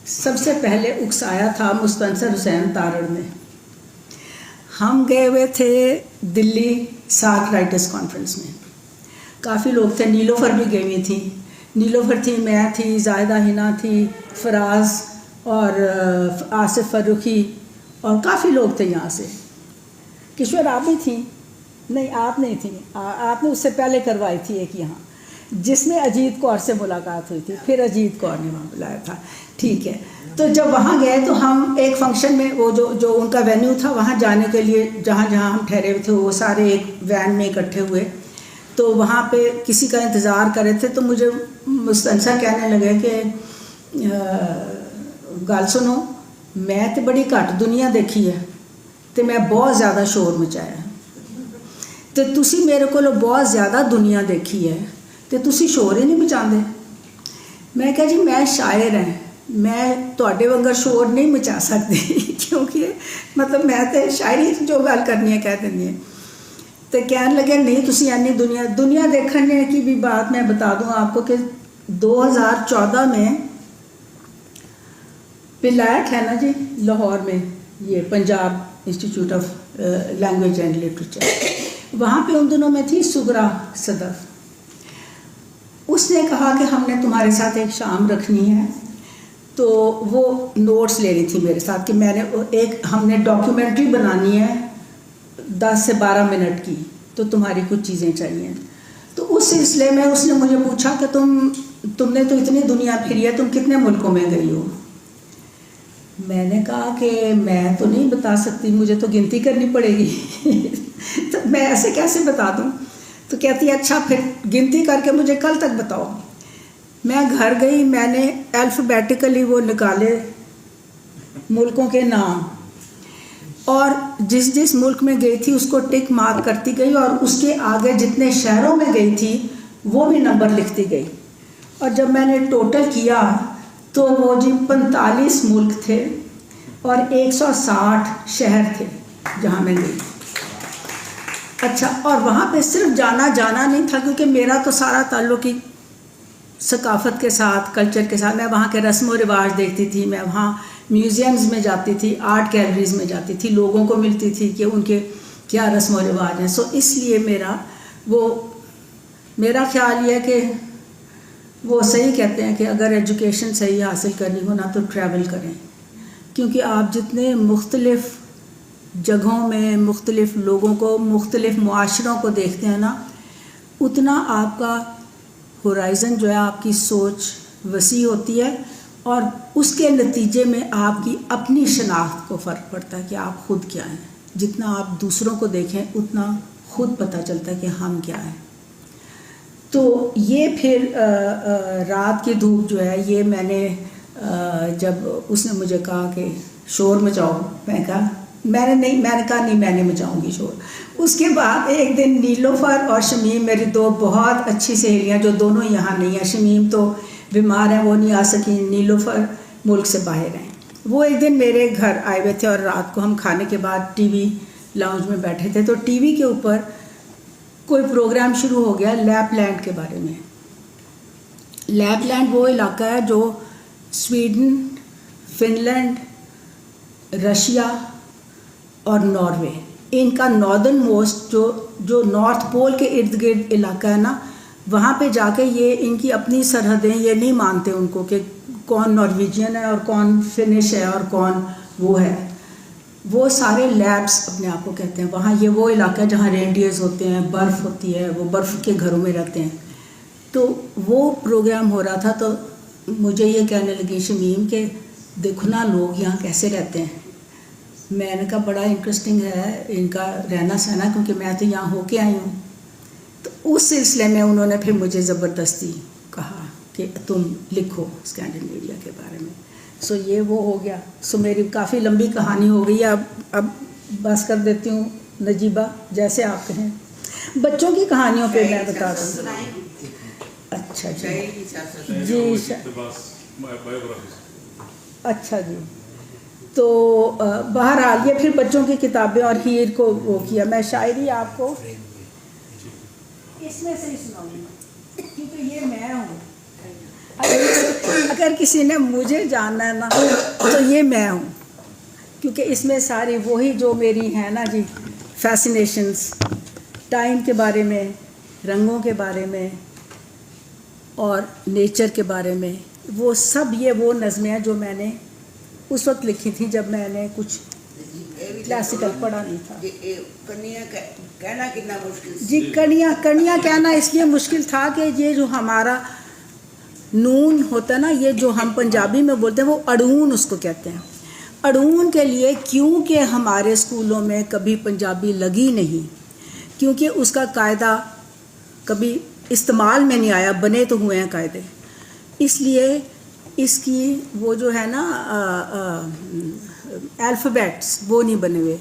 Speaker 2: سب سے پہلے اکسایا تھا مستنصر حسین تارڑ نے. ہم گئے ہوئے تھے دلی سارک رائٹرز کانفرنس میں، کافی لوگ تھے، نیلوفر بھی گئی ہوئی تھی. نیلوفر تھی، میں تھی، زاہدہ ہنا تھی، فراز اور آصف فرخی اور کافی لوگ تھے یہاں سے. کشور آپ بھی تھیں؟ نہیں آپ نہیں تھیں، آپ نے اس سے پہلے کروائی تھی ایک یہاں جس میں اجیت کور سے ملاقات ہوئی تھی، پھر اجیت کور نے وہاں بلایا تھا. ٹھیک ہے. تو جب وہاں گئے تو ہم ایک فنکشن میں، وہ جو ان کا وینیو تھا وہاں جانے کے لیے جہاں جہاں ہم ٹھہرے ہوئے تھے وہ سارے ایک وین میں اکٹھے ہوئے. تو وہاں پہ کسی کا انتظار کر رہے تھے تو مجھے مستنصر کہنے لگے کہ گل سنو، میں تو بڑی گھٹ دنیا دیکھی ہے تو میں بہت زیادہ شور مچایا، تو تسی میرے کو بہت زیادہ دنیا دیکھی ہے تو تسی شور ہی نہیں مچاندے. میں کہا جی میں شاعر ہیں، میں تواڈے وانگر شور نہیں مچا سکتی کیونکہ مطلب میں تو شاعری جو گل کرنی ہے کہہ دینی ہے. تو کہنے لگے نہیں تسی اینی دنیا دیکھنے کی بھی بات میں بتا دوں آپ کو کہ 2014 میں پلیٹ ہے نا جی لاہور میں، یہ Punjab institute of language and literature, وہاں پہ ان دنوں میں تھی سغرا صدف. اس نے کہا کہ ہم نے تمہارے ساتھ ایک شام رکھنی ہے، تو وہ نوٹس لے رہی تھی میرے ساتھ کہ میں نے ہم نے ڈاکیومنٹری بنانی ہے 10 سے 12 منٹ کی، تو تمہاری کچھ چیزیں چاہیے. تو اس سلسلے میں اس نے مجھے پوچھا کہ تم نے تو اتنی دنیا پھری ہے، تم کتنے ملکوں میں گئی ہو؟ میں نے کہا کہ میں تو نہیں بتا سکتی، مجھے تو گنتی کرنی پڑے گی تو میں ایسے کیسے بتا دوں؟ تو کہتی ہے اچھا پھر گنتی کر کے مجھے کل تک بتاؤ. میں گھر گئی، میں نے الفابیٹیکلی وہ نکالے ملکوں کے نام، اور جس ملک میں گئی تھی اس کو ٹک مارک کرتی گئی، اور اس کے آگے جتنے شہروں میں گئی تھی وہ بھی نمبر لکھتی گئی. اور جب میں نے ٹوٹل کیا تو وہ جی 45 ملک تھے اور 160 شہر تھے جہاں میں گئی. اچھا، اور وہاں پہ صرف جانا نہیں تھا، کیونکہ میرا تو سارا تعلق ہی ثقافت کے ساتھ، کلچر کے ساتھ. میں وہاں کے رسم و رواج دیکھتی تھی، میں وہاں میوزیمز میں جاتی تھی، آرٹ گیلریز میں جاتی تھی، لوگوں کو ملتی تھی کہ ان کے کیا رسم و رواج ہیں. سو اس لیے میرا خیال یہ ہے کہ وہ صحیح کہتے ہیں کہ اگر ایجوکیشن صحیح حاصل کرنی ہو نا تو ٹریول کریں، کیونکہ آپ جتنے مختلف جگہوں میں مختلف لوگوں کو، مختلف معاشروں کو دیکھتے ہیں نا، اتنا آپ کا ہورائزن جو ہے، آپ کی سوچ وسیع ہوتی ہے، اور اس کے نتیجے میں آپ کی اپنی شناخت کو فرق پڑتا ہے کہ آپ خود کیا ہیں. جتنا آپ دوسروں کو دیکھیں اتنا خود پتہ چلتا ہے کہ ہم کیا ہیں. تو یہ پھر رات کی دھوپ جو ہے، یہ میں نے جب اس نے مجھے کہا کہ شور مچاؤ، میں نے کہا نہیں میں نہیں مچاؤں گی شور. اس کے بعد ایک دن نیلوفر اور شمیم، میری 2 بہت اچھی سہیلیاں جو دونوں یہاں نہیں ہیں، شمیم تو بیمار ہیں وہ نہیں آ سکیں، نیلوفر ملک سے باہر ہیں، وہ ایک دن میرے گھر آئے ہوئے تھے اور رات کو ہم کھانے کے بعد ٹی وی لاؤنج میں بیٹھے تھے، تو ٹی وی کے اوپر کوئی پروگرام شروع ہو گیا لیپ لینڈ کے بارے میں۔ لیپ لینڈ وہ علاقہ ہے جو سویڈن، فن لینڈ، رشیا اور ناروے، ان کا ناردرن موسٹ جو نارتھ پول کے ارد گرد علاقہ ہے نا، وہاں پہ جا کے یہ ان کی اپنی سرحدیں، یہ نہیں مانتے ان کو کہ کون نارویجین ہے اور کون فنش ہے اور کون وہ ہے۔ وہ سارے لیبس اپنے آپ کو کہتے ہیں۔ وہاں یہ وہ علاقہ ہے جہاں رینڈیئرز ہوتے ہیں، برف ہوتی ہے، وہ برف کے گھروں میں رہتے ہیں۔ تو وہ پروگرام ہو رہا تھا، تو مجھے یہ کہنے لگی شمیم کہ دیکھو نا لوگ یہاں کیسے رہتے ہیں۔ میں نے کہا بڑا انٹرسٹنگ ہے ان کا رہنا سہنا، کیونکہ میں تو یہاں ہو کے آئی ہوں۔ تو اس سلسلے میں انہوں نے پھر مجھے زبردستی کہا کہ تم لکھو اسکینڈینیویا کے بارے میں۔ سو یہ وہ ہو گیا۔ سو میری کافی لمبی کہانی ہو گئی ہے، اب بس کر دیتی ہوں نجیبہ، جیسے آپ کہیں۔ بچوں کی کہانیوں پہ میں بتا دوں۔ اچھا جی اچھا جی، تو بہرحال یہ پھر بچوں کی کتابیں اور ہیر کو وہ کیا۔ میں شاعری آپ کو اس میں سے ہی سناؤں گی، کیونکہ یہ میں ہوں۔ اگر کسی نے مجھے جاننا ہے نا تو یہ میں ہوں، کیونکہ اس میں ساری وہی جو میری ہیں نا جی فیسینیشنز، ٹائم کے بارے میں، رنگوں کے بارے میں اور نیچر کے بارے میں، وہ سب یہ وہ نظمیں ہیں جو میں نے اس وقت لکھی تھی جب میں نے کچھ کلاسیکل پڑھا نہیں تھا۔
Speaker 3: کہنا کتنا مشکل
Speaker 2: جی کنیا کہنا اس لیے مشکل تھا کہ یہ جو ہمارا نون ہوتا ہے نا، یہ جو ہم پنجابی میں بولتے ہیں وہ اڑون اس کو کہتے ہیں۔ اڑون کے لیے کیونکہ ہمارے اسکولوں میں کبھی پنجابی لگی نہیں، کیونکہ اس کا قاعدہ کبھی استعمال میں نہیں آیا، بنے تو ہوئے ہیں قاعدے، اس لیے اس کی وہ جو ہے نا الفابیٹس وہ نہیں بنے ہوئے۔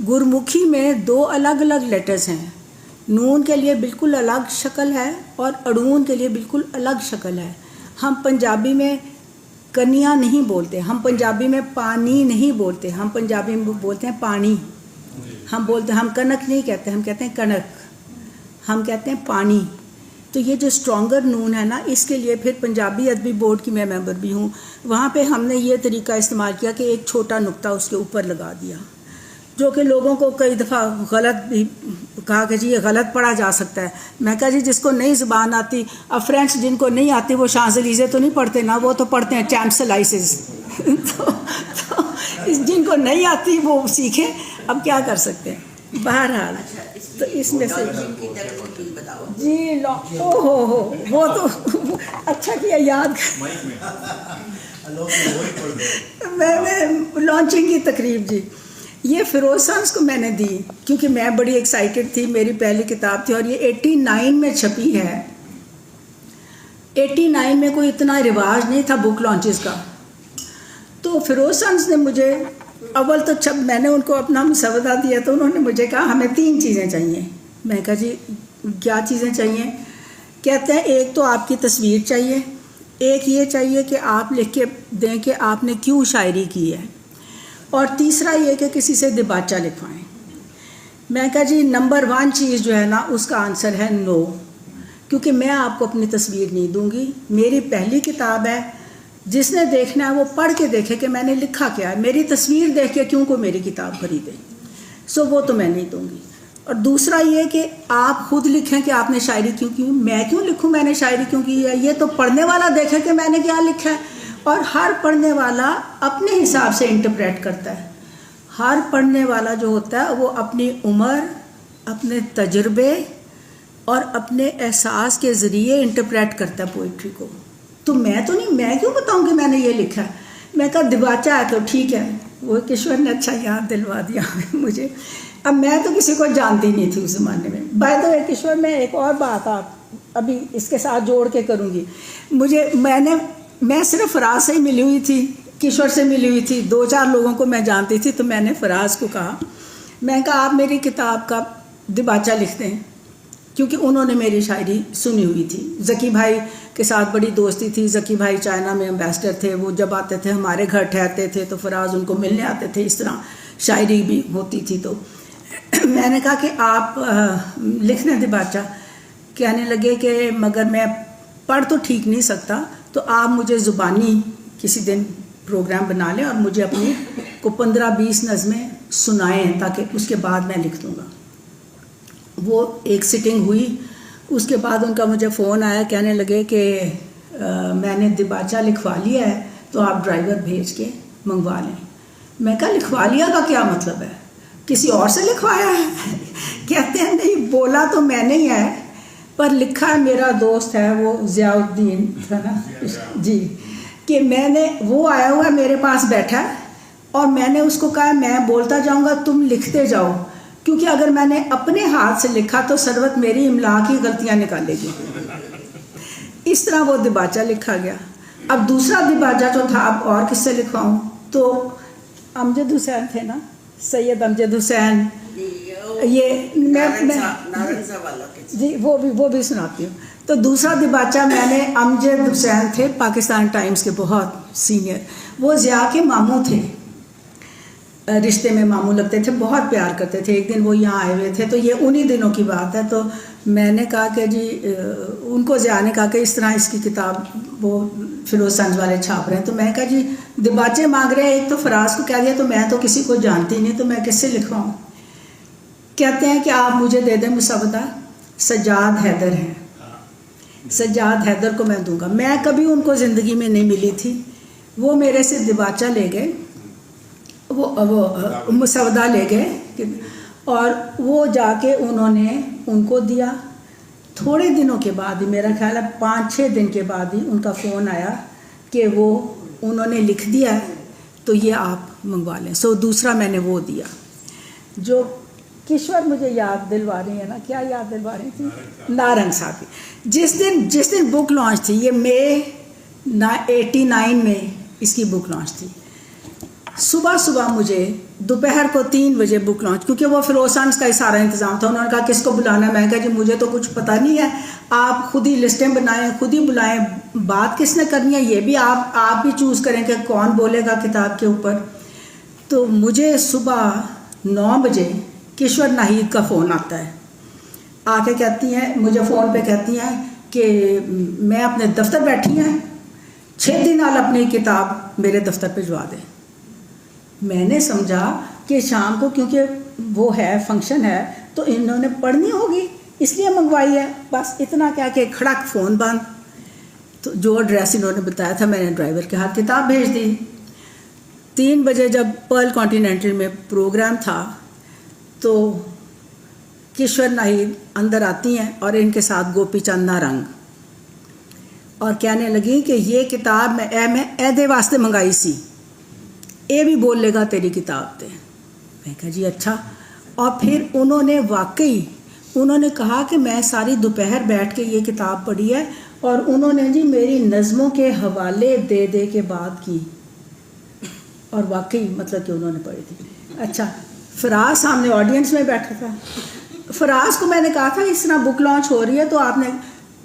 Speaker 2: گرمکھی میں 2 الگ الگ لیٹرز ہیں، نون کے لیے بالکل الگ شکل ہے اور اڑون کے لیے بالکل الگ شکل ہے۔ ہم پنجابی میں کنیا نہیں بولتے، ہم پنجابی میں پانی نہیں بولتے، ہم پنجابی میں بولتے ہیں پانی۔ ہم بولتے ہم کنک نہیں کہتے، ہم کہتے ہیں کنک، ہم کہتے ہیں پانی۔ تو یہ جو اسٹرانگر نون ہے نا، اس کے لیے پھر پنجابی ادبی بورڈ کی میں ممبر بھی ہوں، وہاں پہ ہم نے یہ طریقہ استعمال کیا کہ ایک چھوٹا نقطہ اس کے اوپر لگا دیا، جو کہ لوگوں کو کئی دفعہ غلط بھی کہا کہ جی یہ غلط پڑھا جا سکتا ہے۔ میں کہا جی جس کو نئی زبان آتی، اب فرینچ جن کو نہیں آتی وہ شانزلیزے تو نہیں پڑھتے نا، وہ تو پڑھتے ہیں چیمپسلائسز تو جن کو نہیں آتی وہ سیکھیں، اب کیا کر سکتے ہیں۔ بہرحال تو اس میں سے جی او ہو وہ تو اچھا کیا یاد میں نے لانچنگ کی تقریب جی یہ فیروز سنس کو میں نے دی، کیونکہ میں بڑی ایکسائٹیڈ تھی، میری پہلی کتاب تھی اور یہ 89 میں چھپی ہے۔ 89 میں کوئی اتنا رواج نہیں تھا بک لانچز کا، تو فیروز سنس نے مجھے اول تو جب میں نے ان کو اپنا مسودہ دیا تو انہوں نے مجھے کہا ہمیں 3 چیزیں چاہیے۔ میں کہا جی کیا چیزیں چاہیے؟ کہتے ہیں ایک تو آپ کی تصویر چاہیے، ایک یہ چاہیے کہ آپ لکھ کے دیں کہ آپ نے کیوں شاعری کی ہے، اور تیسرا یہ کہ کسی سے دباچہ لکھوائیں۔ میں کہا جی نمبر 1 چیز جو ہے نا اس کا آنسر ہے نو، کیونکہ میں آپ کو اپنی تصویر نہیں دوں گی۔ میری پہلی کتاب ہے، جس نے دیکھنا ہے وہ پڑھ کے دیکھے کہ میں نے لکھا کیا ہے، میری تصویر دیکھ کے کیوں کو میری کتاب خریدے، سو وہ تو میں نہیں دوں گی۔ اور دوسرا یہ کہ آپ خود لکھیں کہ آپ نے شاعری کیوں کی، میں کیوں لکھوں میں نے شاعری کیوں کی ہے، یہ تو پڑھنے والا دیکھے کہ میں نے کیا لکھا ہے، اور ہر پڑھنے والا اپنے حساب سے انٹرپریٹ کرتا ہے۔ ہر پڑھنے والا جو ہوتا ہے وہ اپنی عمر، اپنے تجربے اور اپنے احساس کے ذریعے انٹرپریٹ کرتا ہے پوئٹری کو۔ تو میں تو نہیں، میں کیوں بتاؤں کہ میں نے یہ لکھا ہے۔ میں کہا دباچہ ہے تو ٹھیک ہے، وہ کشور نے اچھا یاد دلوا دیا مجھے۔ اب میں تو کسی کو جانتی نہیں تھی اس زمانے میں۔ بائی دا وے کشور میں ایک اور بات آپ ابھی اس کے ساتھ جوڑ کے کروں گی، میں صرف فراز سے ہی ملی ہوئی تھی، کشور سے ملی ہوئی تھی، 2-4 لوگوں کو میں جانتی تھی، تو میں نے فراز کو کہا، میں کہا آپ میری کتاب کا دباچہ لکھ دیں۔ کیونکہ انہوں نے میری شاعری سنی ہوئی تھی. ذکی بھائی کے ساتھ بڑی دوستی تھی. ذکی بھائی چائنا میں امبیسڈر تھے. وہ جب آتے تھے ہمارے گھر ٹھہرتے تھے تو فراز ان کو ملنے آتے تھے. اس طرح شاعری بھی ہوتی تھی. تو میں نے کہا کہ آپ لکھنے دیباچہ. کہنے لگے کہ مگر میں پڑھ تو ٹھیک نہیں سکتا, تو آپ مجھے زبانی کسی دن پروگرام بنا لیں اور مجھے اپنی کو 15-20 نظمیں سنائیں تاکہ اس کے بعد میں لکھ دوں گا. وہ ایک سٹنگ ہوئی. اس کے بعد ان کا مجھے فون آیا, کہنے لگے کہ میں نے دیباچہ لکھوا لیا ہے تو آپ ڈرائیور بھیج کے منگوا لیں. میں کہا لکھوا لیا کا کیا مطلب ہے, کسی اور سے لکھوایا ہے؟ کہتے ہیں نہیں, بولا تو میں نے ہی ہے پر لکھا ہے میرا دوست ہے وہ ضیاء الدین تھا نا جی, کہ میں نے وہ آیا ہوا ہے میرے پاس بیٹھا اور میں نے اس کو کہا میں بولتا جاؤں گا تم لکھتے جاؤ, کیونکہ اگر میں نے اپنے ہاتھ سے لکھا تو سروت میری املا کی غلطیاں نکالے گی. اس طرح وہ دیباچہ لکھا گیا. اب دوسرا دیباچہ جو تھا, اب اور کس سے لکھواؤں, تو امجد حسین تھے نا, سید امجد حسین, یہ جی وہ بھی سناتی ہوں. تو دوسرا دیباچہ میں نے, امجد حسین تھے پاکستان ٹائمز کے بہت سینئر, وہ ضیاء کے ماموں تھے, رشتے میں ماموں لگتے تھے, بہت پیار کرتے تھے. ایک دن وہ یہاں آئے ہوئے تھے, تو یہ انہی دنوں کی بات ہے. تو میں نے کہا کہ جی ان کو ضیاء نے کہا کہ اس طرح اس کی کتاب وہ فیروز سنز والے چھاپ رہے ہیں. تو میں نے کہا جی دیباچے مانگ رہے ہیں, ایک تو فراز کو کہہ دیا, تو میں تو کسی کو جانتی نہیں, تو میں کس سے لکھواؤں. کہتے ہیں کہ آپ مجھے دے دیں مسودہ, سجاد حیدر ہیں, سجاد حیدر کو میں دوں گا. میں کبھی ان کو زندگی میں نہیں ملی تھی. وہ میرے سے دیباچہ لے گئے, وہ مسودہ لے گئے اور وہ جا کے انہوں نے ان کو دیا. تھوڑے دنوں کے بعد ہی, میرا خیال ہے 5-6 دن کے بعد ہی, ان کا فون آیا کہ وہ انہوں نے لکھ دیا ہے تو یہ آپ منگوا لیں. سو دوسرا میں نے وہ دیا. جو کشور مجھے یاد دلوا رہی ہے نا, کیا یاد دلوا رہی تھی, نارنگ صاحب. جس دن بک لانچ تھی, یہ مئی 89 میں اس کی بک لانچ تھی. صبح مجھے دوپہر کو 3 بجے بک لانچ, کیونکہ وہ فیروز سنز کا ہی سارا انتظام تھا. انہوں نے کہا کس کو بلانا ہے, میں نے کہا جی مجھے تو کچھ پتہ نہیں ہے, آپ خود ہی لسٹیں بنائیں, خود ہی بلائیں, بات کس نے کرنی ہے یہ بھی آپ بھی چوز کریں کہ کون بولے گا کتاب کے اوپر. تو مجھے صبح 9 بجے کشور ناہید کا فون آتا ہے. آ کے کہتی ہیں, مجھے فون پہ کہتی ہیں کہ میں اپنے دفتر بیٹھی ہیں, چھیتی نال اپنی کتاب میرے دفتر پہ جوا دیں. میں نے سمجھا کہ شام کو کیونکہ وہ ہے فنکشن ہے تو انہوں نے پڑھنی ہوگی اس لیے منگوائی ہے. بس اتنا کیا کہ کھڑک فون بند. تو جو ایڈریس انہوں نے بتایا تھا میں نے ڈرائیور کے ہاتھ کتاب بھیج دی. 3 بجے جب پرل کانٹیننٹل میں پروگرام تھا تو کشور ناہید اندر آتی ہیں اور ان کے ساتھ گوپی چند نارنگ, اور کہنے لگی کہ یہ کتاب میں ایدے واسطے منگائی سی, اے بھی بول لے گا تیری کتاب تے. میں کہا جی اچھا. اور پھر انہوں نے واقعی انہوں نے کہا کہ میں ساری دوپہر بیٹھ کے یہ کتاب پڑھی ہے, اور انہوں نے جی میری نظموں کے حوالے دے کے بات کی, اور واقعی مطلب کہ انہوں نے پڑھی تھی. اچھا, فراز سامنے آڈینس میں بیٹھا تھا. فراز کو میں نے کہا تھا اس طرح بک لانچ ہو رہی ہے, تو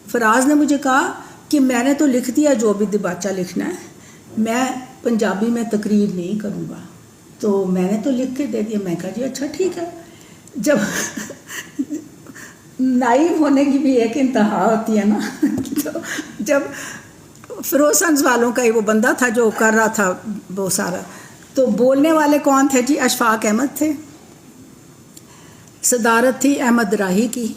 Speaker 2: فراز نے مجھے کہا کہ میں نے تو لکھ دیا جو بھی دیباچہ لکھنا ہے, میں پنجابی میں تقریر نہیں کروں گا, تو میں نے تو لکھ کے دے دیا. میں کہا جی اچھا ٹھیک ہے. جب نائب ہونے کی بھی ایک انتہا ہوتی ہے نا, تو جب فیروز سنز والوں کا ہی وہ بندہ تھا جو کر رہا تھا وہ سارا, تو بولنے والے کون تھے جی, اشفاق احمد تھے, صدارت تھی احمد راہی کی,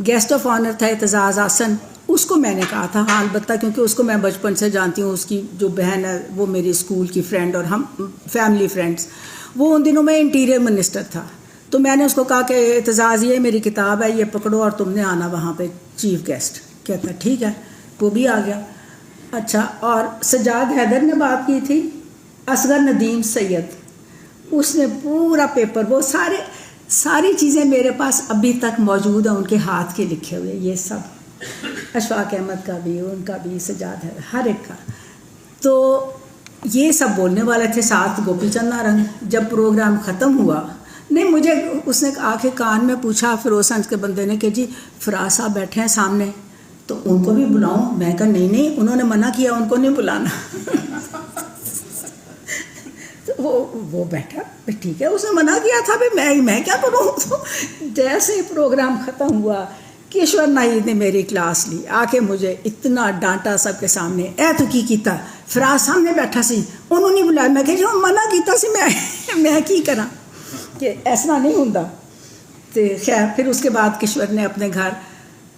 Speaker 2: گیسٹ آف آنر تھا اعتزاز حسن. اس کو میں نے کہا تھا ہاں البتہ, کیونکہ اس کو میں بچپن سے جانتی ہوں, اس کی جو بہن ہے وہ میری اسکول کی فرینڈ اور ہم فیملی فرینڈس. وہ ان دنوں میں انٹیریئر منسٹر تھا, تو میں نے اس کو کہا کہ اعتزاز یہ میری کتاب ہے, یہ پکڑو اور تم نے آنا وہاں پہ چیف گیسٹ. کہتا ٹھیک ہے, وہ بھی آ گیا. اچھا, اور سجاد حیدر نے بات کی تھی, اصغر ندیم سید, اس نے پورا پیپر, وہ ساری چیزیں میرے پاس ابھی تک موجود ہیں, ان کے ہاتھ کے لکھے ہوئے یہ سب, اشفاق احمد کا بھی, ان کا بھی, سجاد ہے, ہر ایک کا. تو یہ سب بولنے والے تھے, ساتھ گوپی چند نارنگ. جب پروگرام ختم ہوا, نہیں مجھے اس نے آ کے کان میں پوچھا فیروز سنج کے بندے نے کہ جی فراز صاحب بیٹھے ہیں سامنے تو ان کو بھی بلاؤں. میں کہا نہیں انہوں نے منع کیا, ان کو نہیں بلانا. تو وہ بیٹھا ٹھیک ہے, اس نے منع کیا تھا بھی میں کیا کروں. تو جیسے ہی پروگرام ختم ہوا کشور نائی نے میری کلاس لی, آ کے مجھے اتنا ڈانٹا سب کے سامنے. اے تو کی کیتا فراز سامنے بیٹھا سی انہوں نہیں بلایا. میں کہ جو منع کیتا سی میں کی کراں کہ ایسا نہیں ہوندا. تو خیر پھر اس کے بعد کشور نے اپنے گھر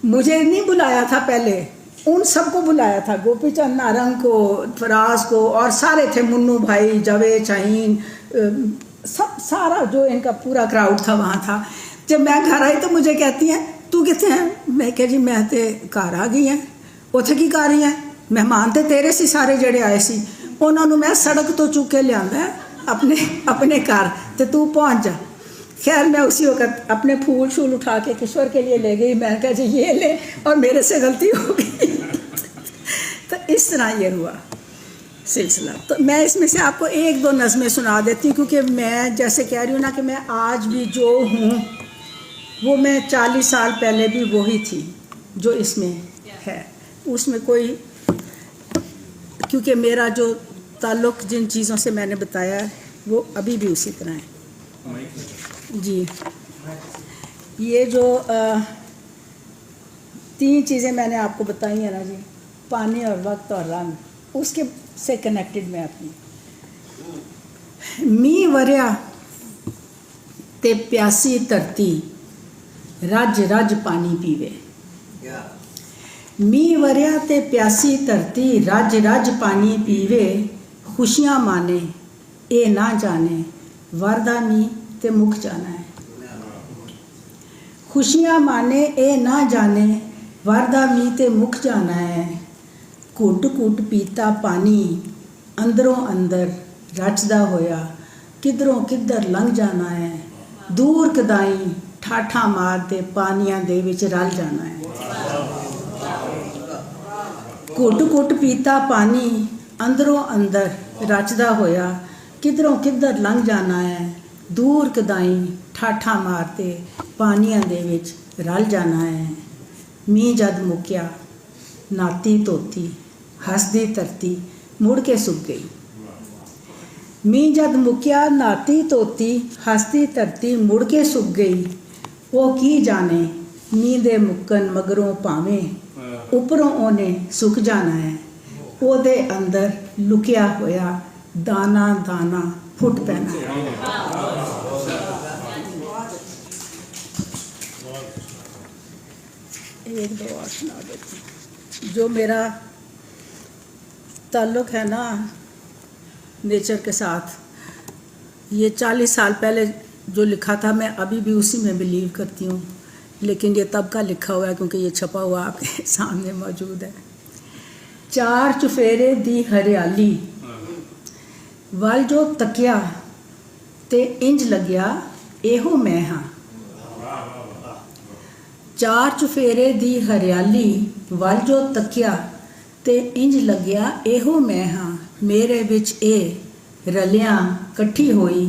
Speaker 2: مجھے نہیں بلایا تھا, پہلے ان سب کو بلایا تھا, گوپی چند نارنگ کو, فراز کو, اور سارے تھے, منو بھائی, جاوید شاہین, سب سارا جو ان کا پورا کراؤڈ تھا وہاں تھا. جب میں گھر آئی تو مجھے کہتی ہیں تو کتنے ہیں. میں کہ جی میں تے گھر آ گئی ہیں. اتنے کی کر رہی ہیں, مہمان تے تیرے سی سارے جڑے آئے سی, انہوں نے میں سڑک تو چک کے لیا اپنے گھر تے تو پہنچ جا. خیر میں اسی وقت اپنے پھول شول اٹھا کے کشور کے لیے لے گئی. میں نے کہا جی یہ لے, اور میرے سے غلطی ہو گئی. تو اس طرح یہ ہوا سلسلہ. تو میں اس میں سے آپ کو ایک دو نظمیں سنا دیتی ہوں, کیونکہ میں جیسے کہہ رہی ہوں نا کہ میں آج بھی جو ہوں وہ میں 40 سال پہلے بھی وہی تھی جو اس میں ہے. اس میں کوئی, کیونکہ میرا جو تعلق جن چیزوں سے میں نے بتایا ہے وہ ابھی بھی اسی طرح ہے. جی یہ جو 3 چیزیں میں نے آپ کو بتائی ہیں نا جی, پانی اور وقت اور رنگ, اس کے سے کنیکٹڈ میں اپنی. می وریا تے پیاسی دھرتی رج رج پانی پیوے. می وریا تے پیاسی دھرتی رج رج پانی پیوے, خوشیاں مانے اے نہ جانے وردہ می تے مک جانا ہے. خوشیاں مانے اے نہ جانے وردہ می تے مک جانا ہے. گھٹ گھٹ پیتا پانی اندروں اندر رچدا ہویا, کدھروں کدھر لنਘ جانا ہے. دور کدائیں ٹھاٹھا مار دے پانیاں دے وچ رل جانا ہے. گھٹ گھٹ پیتا پانی اندروں اندر رچدا ہویا, کدھروں کدھر لنਘ جانا ہے. دور کدائیں ٹھاٹھا مار دے پانیاں دے وچ رل جانا ہے. می جد مکیا ناتی توتی ہسدی دھرتی مڑ کے سک گئی. می جد مکیا ناتی توتی ہسدی دھرتی مڑ کے سک گئی. وہ کی جانے می دے مکن مگروں پاویں اوپروں اونے سک جانا ہے. او دے اندر لکیا ہویا دانا دانا پھٹ پینا ہے. ایک دو اور سنا دیتی ہوں. جو میرا تعلق ہے نا نیچر کے ساتھ, یہ 40 سال پہلے جو لکھا تھا میں ابھی بھی اسی میں بلیو کرتی ہوں, لیکن یہ تب کا لکھا ہوا ہے کیونکہ یہ چھپا ہوا آپ کے سامنے موجود ہے. 4 چفیرے دی ہریالی ول جو تکیا تے انج لگیا ایہو میں ہاں. 4 چفیرے دی ہریالی ول جو تکیا تے انج لگیا ایہو میں ہاں. میرے وچ اے رلیاں کٹھی ہوئی,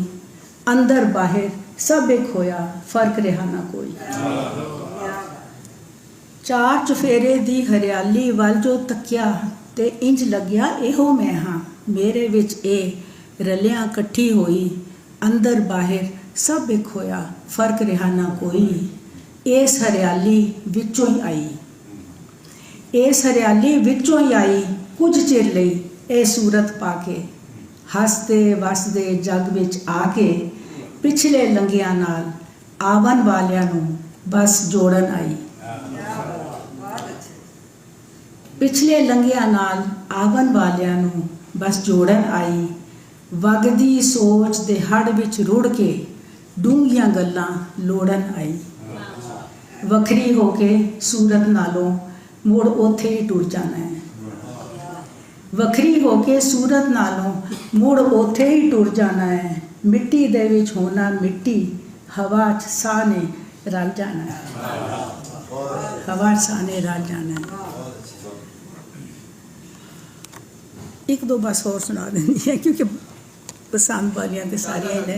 Speaker 2: اندر باہر سب ایک ہویا, فرق رہا نہ کوئی. 4 چفیرے دی ہریالی ول جو تکیا تے انج لگیا ایہو میں ہاں. میرے وچ اے رلیاں کٹھی ہوئی, اندر باہر سب ایک ہویا, فرق رہا نہ کوئی. اس ہریالی وچوں ہی آئی, اس ہریالی وچوں ہی آئی, کچھ چر لئی اے صورت پا کے, ہسدے وسدے جگ وچ آ کے, پچھلے لنگیاں نال آون والیاں نوں بس جوڑن آئی. پچھلے لنگیاں نال آون والیاں نوں بس جوڑن آئی. وگدی سوچ دے ہڑ وچ رڑ کے ڈونگیاں گلاں لوڑن آئی. وکھری ہو کے صورت نالوں مڑ اوتھے ہی ٹر جانا ہے. وکھری ہو کے صورت نالوں مڑ اوتھے ہی ٹر جانا ہے. مٹی دے وچ ہونا مٹی, ہوا چ ساہ نے رل جانا ہے. ہوا ساہ نے رل جانا ہے. ایک دو بس اور سنا دینی ہے کیونکہ پسند والیاں تے ساریاں نے.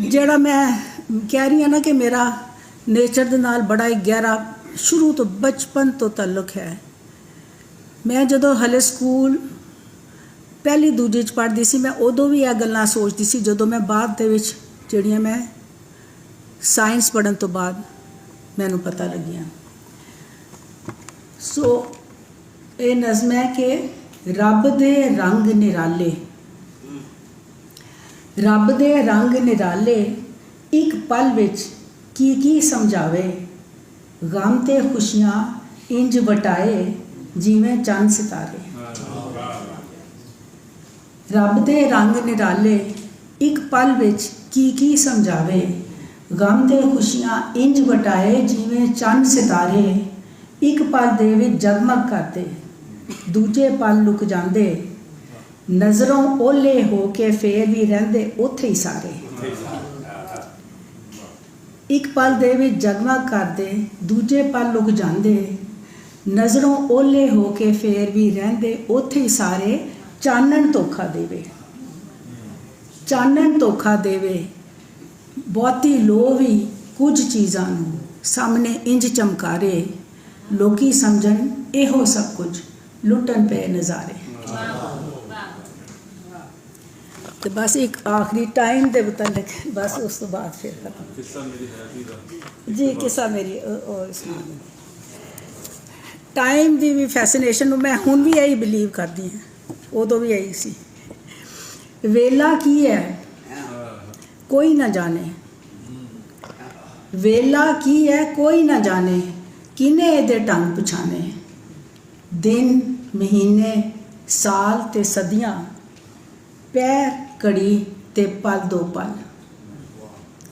Speaker 2: ਜਿਹੜਾ ਮੈਂ ਕਹਿ ਰਹੀ ਹਾਂ ਨਾ ਕਿ ਮੇਰਾ ਨੇਚਰ ਦੇ ਨਾਲ ਬੜਾ ਹੀ ਗਹਿਰਾ ਸ਼ੁਰੂ ਤੋਂ ਬਚਪਨ ਤੋਂ ਤਾਲੁਕ ਹੈ। ਮੈਂ ਜਦੋਂ ਹਲੇ ਸਕੂਲ ਪਹਿਲੀ ਦੂਜੀ 'ਚ ਪੜ੍ਹਦੀ ਸੀ, ਮੈਂ ਉਦੋਂ ਵੀ ਇਹ ਗੱਲਾਂ ਸੋਚਦੀ ਸੀ, ਜਦੋਂ ਮੈਂ ਬਾਅਦ ਦੇ ਵਿੱਚ ਜਿਹੜੀਆਂ ਮੈਂ ਸਾਇੰਸ ਪੜ੍ਹਨ ਤੋਂ ਬਾਅਦ ਮੈਨੂੰ ਪਤਾ ਲੱਗੀਆਂ। ਸੋ ਇਹ ਨਜ਼ਮ ਹੈ ਕਿ ਰੱਬ ਦੇ ਰੰਗ ਨਿਰਾਲੇ, ਰੱਬ ਦੇ ਰੰਗ ਨਿਰਾਲੇ, ਇੱਕ ਪਲ ਵਿੱਚ ਕੀ ਸਮਝਾਵੇ, ਗਮ ਤੇ ਖੁਸ਼ੀਆਂ ਇੰਜ ਵਟਾਏ ਜਿਵੇਂ ਚੰਨ ਸਿਤਾਰੇ। ਰੱਬ ਦੇ ਰੰਗ ਨਿਰਾਲੇ, ਇੱਕ ਪਲ ਵਿੱਚ ਕੀ ਸਮਝਾਵੇ, ਗਮ ਤੇ ਖੁਸ਼ੀਆਂ ਇੰਜ ਵਟਾਏ ਜਿਵੇਂ ਚੰਨ ਸਿਤਾਰੇ। ਇੱਕ ਪਲ ਦੇ ਵਿੱਚ ਜਗਮਗ ਕਰਦੇ, ਦੂਜੇ ਪਲ ਲੁਕ ਜਾਂਦੇ, ਨਜ਼ਰੋਂ ਓਲੇ ਹੋ ਕੇ ਫੇਰ ਵੀ ਰਹਿੰਦੇ ਉੱਥੇ ਹੀ ਸਾਰੇ। ਇੱਕ ਪਲ ਦੇ ਵਿੱਚ ਜਗਮਗ ਕਰਦੇ, ਦੂਜੇ ਪਲ ਲੁਕ ਜਾਂਦੇ, ਨਜ਼ਰੋਂ ਓਲੇ ਹੋ ਕੇ ਫੇਰ ਵੀ ਰਹਿੰਦੇ ਉੱਥੇ ਹੀ ਸਾਰੇ। ਚਾਨਣ ਧੋਖਾ ਦੇਵੇ, ਚਾਨਣ ਧੋਖਾ ਦੇਵੇ, ਬਹੁਤੀ ਲੋ ਵੀ ਕੁਝ ਚੀਜ਼ਾਂ ਨੂੰ ਸਾਹਮਣੇ ਇੰਜ ਚਮਕਾਰੇ। ਲੋਕੀ ਸਮਝਣ ਇਹੋ ਸਭ ਕੁਝ ਲੁੱਟਣ ਪਏ ਨਜ਼ਾਰੇ। ਤੇ ਬਸ ਇੱਕ ਆਖਰੀ ਟਾਈਮ ਦੇ ਮੁਤਲਕ, ਬਸ ਉਸ ਤੋਂ ਬਾਅਦ ਫਿਰ ਖਤਮ ਜੀ। ਕਿੱਸਾ ਮੇਰੀ ਟਾਈਮ ਦੀ ਵੀ ਫੈਸੀਨੇਸ਼ਨ ਨੂੰ ਮੈਂ ਹੁਣ ਵੀ ਇਹੀ ਬਿਲੀਵ ਕਰਦੀ ਹਾਂ, ਉਦੋਂ ਵੀ ਇਹੀ ਸੀ। ਵੇਲਾ ਕੀ ਹੈ ਕੋਈ ਨਾ ਜਾਣੇ, ਵੇਲਾ ਕੀ ਹੈ ਕੋਈ ਨਾ ਜਾਣੇ, ਕਿਨੇ ਇਹਦੇ ਢੰਗ ਪਛਾਣੇ। ਦਿਨ ਮਹੀਨੇ ਸਾਲ ਤੇ ਸਦੀਆਂ, ਪੈਰ ਘੜੀ ਤੇ ਪਲ ਦੋ ਪਲ।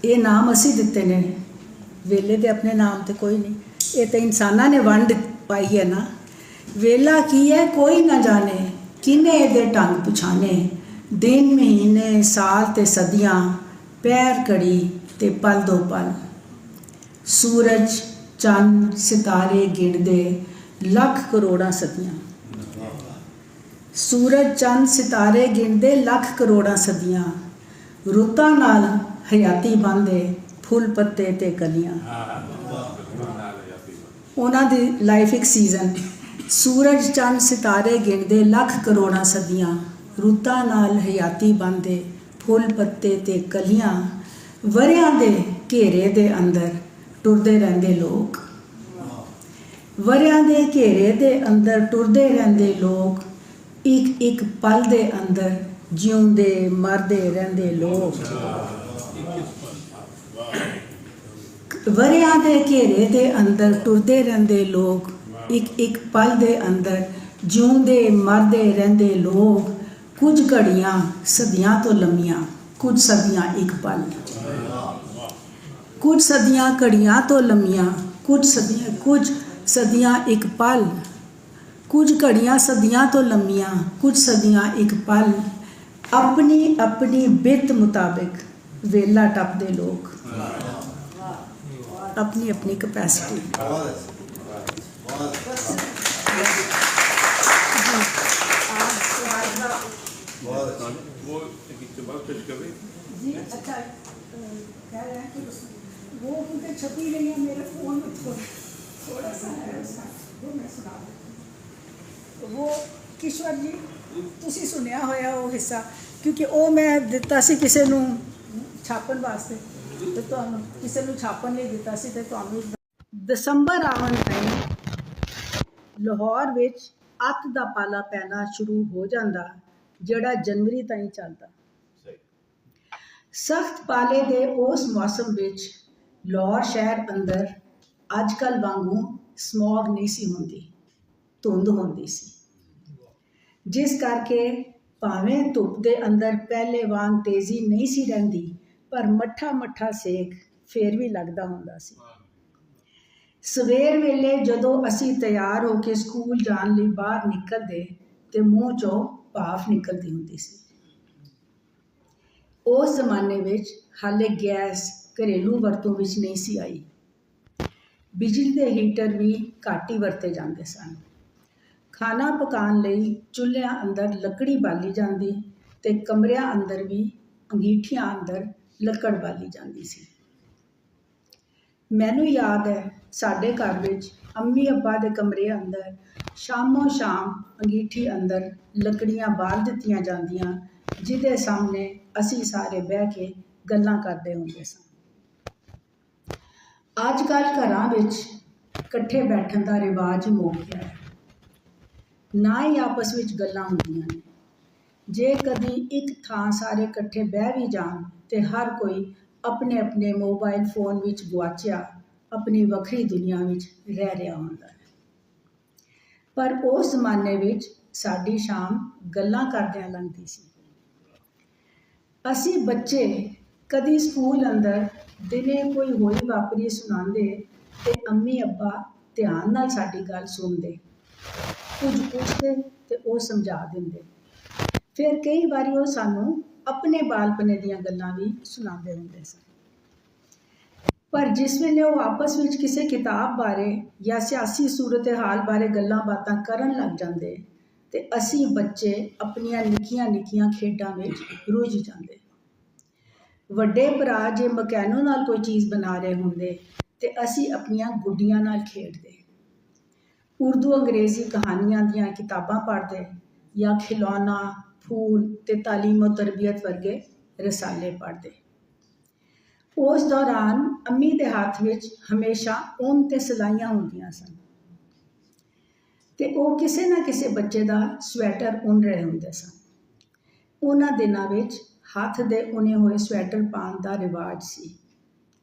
Speaker 2: ਇਹ ਨਾਮ ਅਸੀਂ ਦਿੱਤੇ ਨੇ, ਵੇਲੇ ਦੇ ਆਪਣੇ ਨਾਮ ਤੇ ਕੋਈ ਨਹੀਂ, ਇਹ ਤਾਂ ਇਨਸਾਨਾਂ ਨੇ ਵੰਡ ਪਾਈ ਹੈ ਨਾ। ਵੇਲਾ ਕੀ ਹੈ ਕੋਈ ਨਾ ਜਾਣੇ, ਕਿਨੇ ਇਹਦੇ ਢੰਗ ਪਛਾਣੇ। ਦਿਨ ਮਹੀਨੇ ਸਾਲ ਤੇ ਸਦੀਆਂ, ਪੈਰ ਘੜੀ ਤੇ ਪਲ ਦੋ ਪਲ। ਸੂਰਜ ਚੰਨ ਸਿਤਾਰੇ ਗਿਣਦੇ ਲੱਖ ਕਰੋੜਾਂ ਸਦੀਆਂ, ਸੂਰਜ ਚੰਨ ਸਿਤਾਰੇ ਗਿਣਦੇ ਲੱਖ ਕਰੋੜਾਂ ਸਦੀਆਂ। ਰੁੱਤਾਂ ਨਾਲ ਹਯਾਤੀ ਬੰਨ੍ਹਦੇ ਫੁੱਲ ਪੱਤੇ ਤੇ ਕਲੀਆਂ। ਉਹਨਾਂ ਦੀ ਲਾਈਫ ਇੱਕ ਸੀਜ਼ਨ। ਸੂਰਜ ਚੰਨ ਸਿਤਾਰੇ ਗਿਣਦੇ ਲੱਖ ਕਰੋੜਾਂ ਸਦੀਆਂ, ਰੁੱਤਾਂ ਨਾਲ ਹਯਾਤੀ ਬੰਨ੍ਹਦੇ ਫੁੱਲ ਪੱਤੇ ਤੇ ਕਲੀਆਂ। ਵਰਿਆਂ ਦੇ ਘੇਰੇ ਦੇ ਅੰਦਰ ਟੁਰਦੇ ਰਹਿੰਦੇ ਲੋਕ, ਵਰਿਆਂ ਦੇ ਘੇਰੇ ਦੇ ਅੰਦਰ ਟੁਰਦੇ ਰਹਿੰਦੇ ਲੋਕ। ਇੱਕ ਇੱਕ ਪਲ ਦੇ ਅੰਦਰ ਜਿਉਂਦੇ ਮਰਦੇ ਰਹਿੰਦੇ ਲੋਕ। ਵਰਿਆਂ ਦੇ ਘੇਰੇ ਦੇ ਅੰਦਰ ਟੁਰਦੇ ਰਹਿੰਦੇ ਲੋਕ, ਇੱਕ ਇੱਕ ਪਲ ਦੇ ਅੰਦਰ ਜਿਉਂਦੇ ਮਰਦੇ ਰਹਿੰਦੇ ਲੋਕ। ਕੁਝ ਘੜੀਆਂ ਸਦੀਆਂ ਤੋਂ ਲੰਮੀਆਂ, ਕੁਝ ਸਦੀਆਂ ਇੱਕ ਪਲ। ਕੁਝ ਸਦੀਆਂ ਘੜੀਆਂ ਤੋਂ ਲੰਮੀਆਂ, ਕੁਝ ਸਦੀਆਂ ਇੱਕ ਪਲ। ਕੁਝ ਘੜੀਆਂ ਸਦੀਆਂ ਤੋਂ ਲੰਮੀਆਂ, ਕੁਝ ਸਦੀਆਂ ਇੱਕ ਪਲ। ਆਪਣੀ ਆਪਣੀ ਬਿੱਤ ਮੁਤਾਬਿਕ ਵੇਲਾ ਟੱਪਦੇ ਲੋਕ, ਆਪਣੀ ਆਪਣੀ ਕਪੈਸਿਟੀ। جی اچھا کہہ رہے ہیں کہ وہ کیونکہ چھپی نہیں ہے میرے فون میں، تھوڑا سا ہے اس کا، وہ میں سنا دوں۔ وہ کشور جی ਤੁਸੀਂ ਸੁਣਿਆ ਹੋਇਆ ਉਹ ਹਿੱਸਾ, ਕਿਉਂਕਿ ਉਹ ਮੈਂ ਦਿੱਤਾ ਸੀ ਕਿਸੇ ਨੂੰ ਛਾਪਣ ਵਾਸਤੇ, ਤੇ ਤੁਹਾਨੂੰ ਕਿਸੇ ਨੂੰ ਛਾਪਣ ਲਈ ਦਿੱਤਾ ਸੀ, ਤੇ ਤੁਹਾਨੂੰ ਦਸੰਬਰ ਆਉਣ ਤਾਈਂ ਲਾਹੌਰ ਵਿੱਚ ਅੱਤ ਦਾ ਪਾਲਾ ਪੈਣਾ ਸ਼ੁਰੂ ਹੋ ਜਾਂਦਾ, ਜਿਹੜਾ ਜਨਵਰੀ ਤਾਈਂ ਚੱਲਦਾ। ਸਖਤ ਪਾਲੇ ਦੇ ਉਸ ਮੌਸਮ ਵਿੱਚ ਲਾਹੌਰ ਸ਼ਹਿਰ ਅੰਦਰ ਅੱਜ ਕੱਲ੍ਹ ਵਾਂਗੂ ਸਮੌਗ ਨਹੀਂ ਸੀ ਹੁੰਦੀ, ਧੁੰਦ ਹੁੰਦੀ ਸੀ, ਜਿਸ ਕਰਕੇ ਭਾਵੇਂ ਧੁੱਪ ਦੇ ਅੰਦਰ ਪਹਿਲੇ ਵਾਂਗ ਤੇਜ਼ੀ ਨਹੀਂ ਸੀ ਰਹਿੰਦੀ, ਪਰ ਮੱਠਾ ਮੱਠਾ ਸੇਕ ਫੇਰ ਵੀ ਲੱਗਦਾ ਹੁੰਦਾ ਸੀ। ਸਵੇਰ ਵੇਲੇ ਜਦੋਂ ਅਸੀਂ ਤਿਆਰ ਹੋ ਕੇ ਸਕੂਲ ਜਾਣ ਲਈ ਬਾਹਰ ਨਿਕਲਦੇ ਤੇ ਮੂੰਹ 'ਚੋਂ ਭਾਫ਼ ਨਿਕਲਦੀ ਹੁੰਦੀ ਸੀ। ਉਸ ਜ਼ਮਾਨੇ ਵਿੱਚ ਹਾਲੇ ਗੈਸ ਘਰੇਲੂ ਵਰਤੋਂ ਵਿੱਚ ਨਹੀਂ ਸੀ ਆਈ। ਬਿਜਲੀ ਦੇ ਹੀਟਰ ਵੀ ਘੱਟ ਹੀ ਵਰਤੇ ਜਾਂਦੇ ਸਨ। ਖਾਣਾ ਪਕਾਉਣ ਲਈ ਚੁੱਲ੍ਹਿਆਂ ਅੰਦਰ ਲੱਕੜੀ ਬਾਲੀ ਜਾਂਦੀ ਤੇ ਕਮਰਿਆਂ ਅੰਦਰ ਵੀ ਅੰਗੀਠੀਆਂ ਅੰਦਰ ਲੱਕੜ ਬਾਲੀ ਜਾਂਦੀ ਸੀ। ਮੈਨੂੰ ਯਾਦ ਹੈ ਸਾਡੇ ਘਰ ਵਿੱਚ ਅੰਮੀ ਅੱਬਾ ਦੇ ਕਮਰੇ ਅੰਦਰ ਸ਼ਾਮੋ ਸ਼ਾਮ ਅੰਗੀਠੀ ਅੰਦਰ ਲੱਕੜੀਆਂ ਬਾਲ ਦਿੱਤੀਆਂ ਜਾਂਦੀਆਂ, ਜਿਹਦੇ ਸਾਹਮਣੇ ਅਸੀਂ ਸਾਰੇ ਬਹਿ ਕੇ ਗੱਲਾਂ ਕਰਦੇ ਹੁੰਦੇ ਸਾਂ। ਅੱਜ ਕੱਲ੍ਹ ਘਰਾਂ ਵਿੱਚ ਇਕੱਠੇ ਬੈਠਣ ਦਾ ਰਿਵਾਜ ਮੁੱਕ ਗਿਆ ਹੈ, ਨਾ ਹੀ ਆਪਸ ਵਿੱਚ ਗੱਲਾਂ ਹੁੰਦੀਆਂ ਨੇ। ਜੇ ਕਦੀ ਇੱਕ ਥਾਂ ਸਾਰੇ ਇਕੱਠੇ ਬਹਿ ਵੀ ਜਾਣ ਤੇ ਹਰ ਕੋਈ ਆਪਣੇ ਆਪਣੇ ਮੋਬਾਈਲ ਫੋਨ ਵਿੱਚ ਗੁਆਚਿਆ ਆਪਣੀ ਵੱਖਰੀ ਦੁਨੀਆ ਵਿੱਚ ਰਹਿ ਰਿਹਾ ਹੁੰਦਾ ਹੈ। ਪਰ ਉਸ ਜ਼ਮਾਨੇ ਵਿੱਚ ਸਾਡੀ ਸ਼ਾਮ ਗੱਲਾਂ ਕਰਦਿਆਂ ਲੰਘਦੀ ਸੀ। ਅਸੀਂ ਬੱਚੇ ਕਦੀ ਸਕੂਲ ਅੰਦਰ ਦਿਨੇ ਕੋਈ ਹੋਈ ਵਾਪਰੀ ਸੁਣਾਉਂਦੇ ਤੇ ਅੰਮੀ ਅੱਬਾ ਧਿਆਨ ਨਾਲ ਸਾਡੀ ਗੱਲ ਸੁਣਦੇ, ਕੁਝ ਪੁੱਛਦੇ ਤੇ ਉਹ ਸਮਝਾ ਦਿੰਦੇ। ਫਿਰ ਕਈ ਵਾਰੀ ਉਹ ਸਾਨੂੰ ਆਪਣੇ ਬਾਲਪਨੇ ਦੀਆਂ ਗੱਲਾਂ ਵੀ ਸੁਣਾਉਂਦੇ ਹੁੰਦੇ ਸਨ। ਪਰ ਜਿਸ ਵੇਲੇ ਉਹ ਆਪਸ ਵਿੱਚ ਕਿਸੇ ਕਿਤਾਬ ਬਾਰੇ ਜਾਂ ਸਿਆਸੀ ਸੂਰਤ-ਹਾਲ ਬਾਰੇ ਗੱਲਾਂ ਬਾਤਾਂ ਕਰਨ ਲੱਗ ਜਾਂਦੇ ਤੇ ਅਸੀਂ ਬੱਚੇ ਆਪਣੀਆਂ ਨਿੱਕੀਆਂ ਨਿੱਕੀਆਂ ਖੇਡਾਂ ਵਿੱਚ ਰੁੱਝ ਜਾਂਦੇ। ਵੱਡੇ ਭਰਾ ਜੇ ਮਕੈਨੋ ਨਾਲ ਕੋਈ ਚੀਜ਼ ਬਣਾ ਰਹੇ ਹੁੰਦੇ ਤੇ ਅਸੀਂ ਆਪਣੀਆਂ ਗੁੱਡੀਆਂ ਨਾਲ ਖੇਡਦੇ। ਉਰਦੂ ਅੰਗਰੇਜ਼ੀ ਕਹਾਣੀਆਂ ਦੀਆਂ ਕਿਤਾਬਾਂ ਪੜ੍ਹਦੇ ਜਾਂ ਖਿਲੌਣਾ, ਫੂਲ ਤੇ ਤਾਲੀਮ ਤਰਬੀਅਤ ਵਰਗੇ ਰਸਾਲੇ ਪੜ੍ਹਦੇ। ਉਸ ਦੌਰਾਨ ਅੰਮੀ ਦੇ ਹੱਥ ਵਿੱਚ ਹਮੇਸ਼ਾ ਉੱਨ ਤੇ ਸਿਲਾਈਆਂ ਹੁੰਦੀਆਂ ਸਨ ਤੇ ਉਹ ਕਿਸੇ ਨਾ ਕਿਸੇ ਬੱਚੇ ਦਾ ਸਵੈਟਰ ਉੱਨ ਰਹੇ ਹੁੰਦੇ ਸਨ। ਉਹਨਾਂ ਦਿਨਾਂ ਵਿੱਚ ਹੱਥ ਦੇ ਉਨੇ ਹੋਏ ਸਵੈਟਰ ਪਾਉਣ ਦਾ ਰਿਵਾਜ ਸੀ।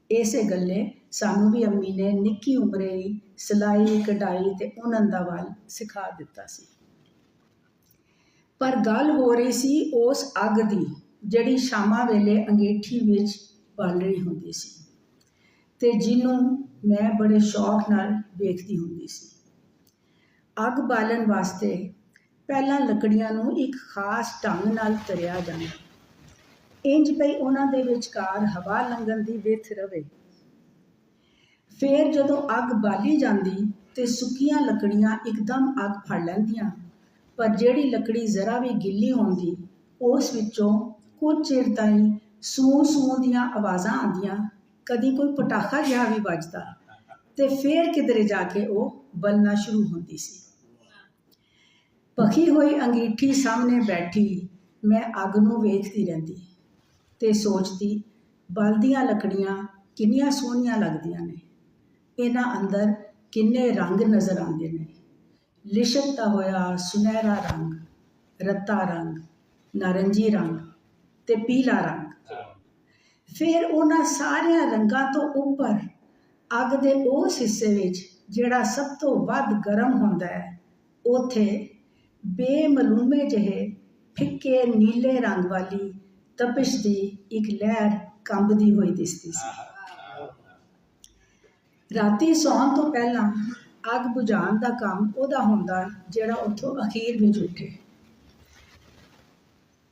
Speaker 2: ਇਸੇ ਗੱਲੇ ਸਾਨੂੰ ਵੀ ਅੰਮੀ ਨੇ ਨਿੱਕੀ ਉਮਰੇ ਹੀ ਸਿਲਾਈ, ਕਢਾਈ ਤੇ ਉੱਨ ਦਾ ਵੱਲ ਸਿਖਾ ਦਿੱਤਾ ਸੀ। ਪਰ ਗੱਲ ਹੋ ਰਹੀ ਸੀ ਉਸ ਅੱਗ ਦੀ ਜਿਹੜੀ ਸ਼ਾਮਾਂ ਵੇਲੇ ਅੰਗੀਠੀ ਵਿੱਚ ਬਲ ਰਹੀ ਹੁੰਦੀ ਸੀ ਤੇ ਜਿਹਨੂੰ ਮੈਂ ਬੜੇ ਸ਼ੌਕ ਨਾਲ ਵੇਖਦੀ ਹੁੰਦੀ ਸੀ। ਅੱਗ ਬਾਲਣ ਵਾਸਤੇ ਪਹਿਲਾਂ ਲੱਕੜੀਆਂ ਨੂੰ ਇੱਕ ਖਾਸ ਢੰਗ ਨਾਲ ਧਰਿਆ ਜਾਂਦਾ, ਇੰਜ ਪਈ ਉਹਨਾਂ ਦੇ ਵਿਚਕਾਰ ਹਵਾ ਲੰਘਣ ਦੀ ਵਿੱਥ ਰਵੇ। ਫਿਰ ਜਦੋਂ ਅੱਗ ਬਾਲੀ ਜਾਂਦੀ ਤੇ ਸੁੱਕੀਆਂ ਲੱਕੜੀਆਂ ਇੱਕਦਮ ਅੱਗ ਫੜ ਲੈਂਦੀਆਂ, ਪਰ ਜਿਹੜੀ ਲੱਕੜੀ ਜ਼ਰਾ ਵੀ ਗਿੱਲੀ ਹੁੰਦੀ ਉਸ ਵਿੱਚੋਂ ਕੁਝ ਚਿਰ ਤਾਈਂ ਸੂੰ ਸੂੰ ਦੀਆਂ ਆਵਾਜ਼ਾਂ ਆਉਂਦੀਆਂ, ਕਦੀ ਕੋਈ ਪਟਾਖਾ ਜਿਹਾ ਵੀ ਵੱਜਦਾ ਤੇ ਫਿਰ ਕਿਧਰੇ ਜਾ ਕੇ ਉਹ ਬਲਣਾ ਸ਼ੁਰੂ ਹੁੰਦੀ ਸੀ। ਭਖੀ ਹੋਈ ਅੰਗੀਠੀ ਸਾਹਮਣੇ ਬੈਠੀ ਮੈਂ ਅੱਗ ਨੂੰ ਵੇਖਦੀ ਰਹਿੰਦੀ ਤੇ ਸੋਚਦੀ, ਬਲਦੀਆਂ ਲੱਕੜੀਆਂ ਕਿੰਨੀਆਂ ਸੋਹਣੀਆਂ ਲੱਗਦੀਆਂ ਨੇ, ਇਹਨਾਂ ਅੰਦਰ ਕਿੰਨੇ ਰੰਗ ਨਜ਼ਰ ਆਉਂਦੇ ਨੇ, ਲਿਸ਼ਕਦਾ ਹੋਇਆ ਸੁਨਹਿਰਾ ਰੰਗ, ਰੱਤਾ ਰੰਗ, ਨਾਰੰਗੀ ਰੰਗ ਤੇ ਪੀਲਾ ਰੰਗ। ਫਿਰ ਉਹਨਾਂ ਸਾਰਿਆਂ ਰੰਗਾਂ ਤੋਂ ਉੱਪਰ ਅੱਗ ਦੇ ਉਸ ਹਿੱਸੇ ਵਿੱਚ ਜਿਹੜਾ ਸਭ ਤੋਂ ਵੱਧ ਗਰਮ ਹੁੰਦਾ ਹੈ, ਉੱਥੇ ਬੇਮਲੂਮੇ ਜਿਹੇ ਫਿੱਕੇ ਨੀਲੇ ਰੰਗ ਵਾਲੀ ਤਪਸ਼ ਦੀ ਇੱਕ ਲਹਿਰ ਕੰਬਦੀ ਹੋਈ ਦਿਸਦੀ ਸੀ। ਰਾਤੀ ਸੌਣ ਤੋਂ ਪਹਿਲਾਂ ਅੱਗ ਬੁਝਾਉਣ ਦਾ ਕੰਮ ਉਹਦਾ ਹੁੰਦਾ ਜਿਹੜਾ ਉੱਥੋਂ ਅਖੀਰ ਵਿੱਚ ਉੱਠੇ।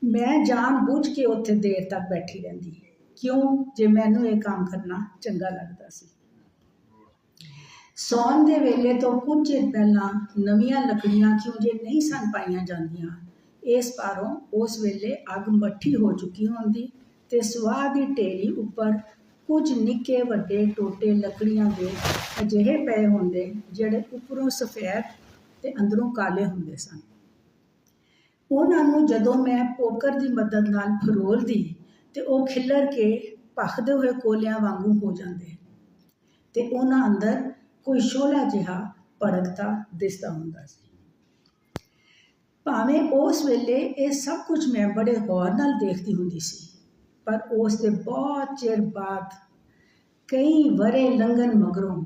Speaker 2: ਮੈਂ ਜਾਣ ਬੁੱਝ ਕੇ ਉੱਥੇ ਦੇਰ ਤੱਕ ਬੈਠੀ ਰਹਿੰਦੀ, ਕਿਉਂ ਜੇ ਮੈਨੂੰ ਇਹ ਕੰਮ ਕਰਨਾ ਚੰਗਾ ਲੱਗਦਾ ਸੀ। ਸੌਣ ਦੇ ਵੇਲੇ ਤੋਂ ਕੁਝ ਚਿਰ ਪਹਿਲਾਂ ਨਵੀਆਂ ਲੱਕੜੀਆਂ ਕਿਉਂ ਜੇ ਨਹੀਂ ਸਨ ਪਾਈਆਂ ਜਾਂਦੀਆਂ, ਇਸ ਪਾਰੋਂ ਉਸ ਵੇਲੇ ਅੱਗ ਮੱਠੀ ਹੋ ਚੁੱਕੀ ਹੁੰਦੀ ਤੇ ਸੁਆਹ ਦੀ ਢੇਰੀ ਉੱਪਰ ਕੁਝ ਨਿੱਕੇ ਵੱਡੇ ਟੋਟੇ ਲੱਕੜੀਆਂ ਦੇ ਅਜਿਹੇ ਪਏ ਹੁੰਦੇ ਜਿਹੜੇ ਉੱਪਰੋਂ ਸਫੈਦ ਤੇ ਅੰਦਰੋਂ ਕਾਲੇ ਹੁੰਦੇ ਸਨ। ਉਹਨਾਂ ਨੂੰ ਜਦੋਂ ਮੈਂ ਪੋਕਰ ਦੀ ਮਦਦ ਨਾਲ ਫਰੋਲਦੀ ਤੇ ਉਹ ਖਿੱਲਰ ਕੇ ਭਖਦੇ ਹੋਏ ਕੋਲਿਆਂ ਵਾਂਗੂ ਹੋ ਜਾਂਦੇ ਤੇ ਉਹਨਾਂ ਅੰਦਰ ਕੋਈ ਸ਼ੋਲਾ ਜਿਹਾ ਭੜਕਦਾ ਦਿਸਦਾ ਹੁੰਦਾ ਸੀ। ਭਾਵੇਂ ਉਸ ਵੇਲੇ ਇਹ ਸਭ ਕੁਝ ਮੈਂ ਬੜੇ ਗੌਰ ਨਾਲ ਦੇਖਦੀ ਹੁੰਦੀ ਸੀ, ਪਰ ਉਸ ਦੇ ਬਹੁਤ ਚਿਰ ਬਾਅਦ ਕਈ ਵਰੇ ਲੰਘਣ ਮਗਰੋਂ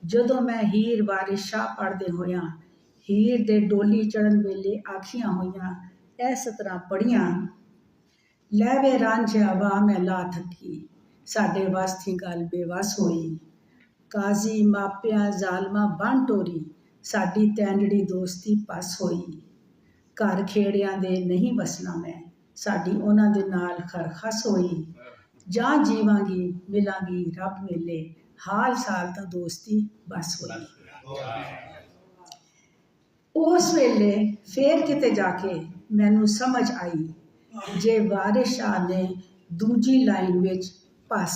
Speaker 2: ਜਦੋਂ ਮੈਂ ਹੀਰ ਵਾਰਿਸ ਸ਼ਾਹ ਪੜ੍ਹਦੇ ਹੋਇਆਂ ਹੀਰ ਦੇ ਡੋਲੀ ਚੜ੍ਹਨ ਵੇਲੇ ਆਖੀਆਂ ਹੋਈਆਂ ਇਸ ਤਰ੍ਹਾਂ ਪੜ੍ਹੀਆਂ, ਲੈ ਵੇ ਰਾਂਝਿਆ ਵਾਹ ਮੈਂ ਲਾ ਥੱਕੀ, ਸਾਡੇ ਵੱਸ ਦੀ ਗੱਲ ਬੇਵੱਸ ਹੋਈ, ਕਾਜ਼ੀ ਮਾਪਿਆਂ ਜ਼ਾਲਮਾਂ ਬੰਨ ਟੋਰੀ, ਸਾਡੀ ਤੈਂਜੜੀ ਦੋਸਤੀ ਪਸ ਹੋਈ, ਘਰ ਖੇੜਿਆਂ ਦੇ ਨਹੀਂ ਵਸਣਾ ਮੈਂ, ਸਾਡੀ ਉਹਨਾਂ ਦੇ ਨਾਲ ਖਰਖਸ ਹੋਈ, ਜਾਂ ਜੀਵਾਂਗੀ ਮਿਲਾਂਗੀ ਰੱਬ ਮੇਲੇ, ਹਾਲ ਸਾਲ ਤਾਂ ਦੋਸਤੀ ਬਸ ਹੋਈ। ਉਸ ਵੇਲੇ ਫੇਰ ਕਿਤੇ ਜਾ ਕੇ ਮੈਨੂੰ ਸਮਝ ਆਈ ਜੇ ਵਾਰਿਸ ਸ਼ਾਹ ਨੇ ਦੂਜੀ ਲਾਈਨ ਵਿੱਚ ਪਸ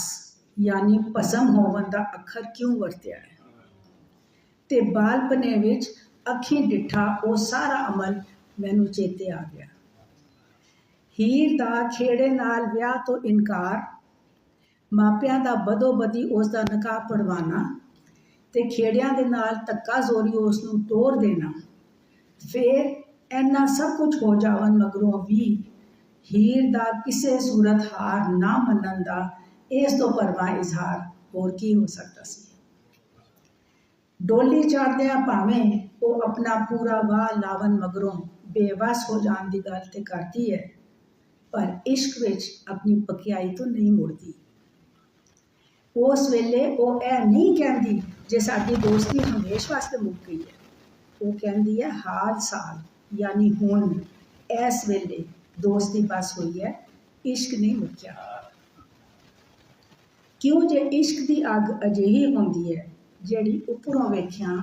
Speaker 2: ਯਾਨੀ ਭਸਮ ਹੋਵਨ ਦਾ ਅੱਖਰ ਕਿਉਂ ਵਰਤਿਆ ਹੈ, ਤੇ ਬਾਲਪਨੇ ਵਿੱਚ ਅੱਖੀਂ ਡਿੱਠਾ ਉਹ ਸਾਰਾ ਅਮਲ ਮੈਨੂੰ ਚੇਤੇ ਆ ਗਿਆ। ਹੀਰ ਦਾ ਖੇੜੇ ਨਾਲ ਵਿਆਹ ਤੋਂ ਇਨਕਾਰ, ਮਾਪਿਆਂ ਦਾ ਬਦੋ ਬਦੀ ਉਸ ਦਾ ਨਿਕਾਹ ਪੜਵਾਉਣਾ ਤੇ ਖੇੜਿਆਂ ਦੇ ਨਾਲ ਧੱਕਾ ਜ਼ੋਰੀ ਉਸ ਨੂੰ ਤੋੜ ਦੇਣਾ, ਫਿਰ ਇੰਨਾ ਸਭ ਕੁਝ ਹੋ ਜਾਵਨ ਮਗਰੋਂ ਵੀ ਹੀਰ ਦਾ ਕਿਸੇ ਸੂਰਤ ਹਾਰ ਨਾ ਮੰਨਣ ਦਾ ਇਸ ਤੋਂ ਪਰਵਾਹ ਇਜ਼ਹਾਰ ਹੋਰ ਕੀ ਹੋ ਸਕਦਾ ਸੀ। ਡੋਲੀ ਚੜ੍ਹਦਿਆਂ ਭਾਵੇਂ ਉਹ ਆਪਣਾ ਪੂਰਾ ਵਾਹ ਲਾਵਨ ਮਗਰੋਂ ਬੇਵਸ ਹੋ ਜਾਣ ਦੀ ਗੱਲ ਤੇ ਕਰਦੀ ਹੈ, ਪਰ ਇਸ਼ਕ ਵਿੱਚ ਆਪਣੀ ਪਕਿਆਈ ਤੋਂ ਨਹੀਂ ਮੁੜਦੀ। ਉਸ ਵੇਲੇ ਉਹ ਇਹ ਨਹੀਂ ਕਹਿੰਦੀ ਜੇ ਸਾਡੀ ਦੋਸਤੀ ਹਮੇਸ਼ ਵਾਸਤੇ ਮੁੱਕ ਗਈ ਹੈ, ਉਹ ਕਹਿੰਦੀ ਹੈ ਹਾਲ ਸਾਲ ਯਾਨੀ ਹੁਣ ਇਸ ਵੇਲੇ ਦੋਸਤੀ ਬਸ ਹੋਈ ਹੈ, ਇਸ਼ਕ ਨਹੀਂ ਮੁੱਕਿਆ। ਕਿਉਂ ਜੇ ਇਸ਼ਕ ਦੀ ਅੱਗ ਅਜਿਹੀ ਹੁੰਦੀ ਹੈ ਜਿਹੜੀ ਉੱਪਰੋਂ ਵੇਖਿਆ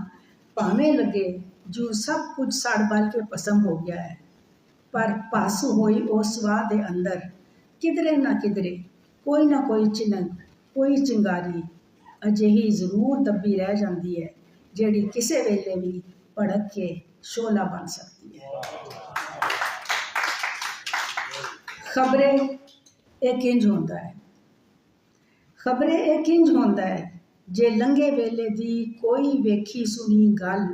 Speaker 2: ਭਾਵੇਂ ਲੱਗੇ ਜੋ ਸਭ ਕੁਝ ਸੜ ਬਲ ਕੇ ਭਸਮ ਹੋ ਗਿਆ ਹੈ, ਪਰ ਭਸ ਹੋਈ ਉਸ ਸਵਾਹ ਦੇ ਅੰਦਰ ਕਿਧਰੇ ਨਾ ਕਿਧਰੇ ਕੋਈ ਨਾ ਕੋਈ ਚਿਨਨ, ਕੋਈ ਚਿੰਗਾਰੀ ਅਜਿਹੀ ਜ਼ਰੂਰ ਦੱਬੀ ਰਹਿ ਜਾਂਦੀ ਹੈ ਜਿਹੜੀ ਕਿਸੇ ਵੇਲੇ ਵੀ ਭੜਕ ਕੇ ਸ਼ੋਲਾ ਬਣ ਸਕਦੀ ਹੈ। ਖਬਰੇ ਇਹ ਕਿੰਜ ਹੁੰਦਾ ਹੈ, ਖਬਰੇ ਇਹ ਕਿੰਜ ਹੁੰਦਾ ਹੈ ਜੇ ਲੰਘੇ ਵੇਲੇ ਦੀ ਕੋਈ ਵੇਖੀ ਸੁਣੀ ਗੱਲ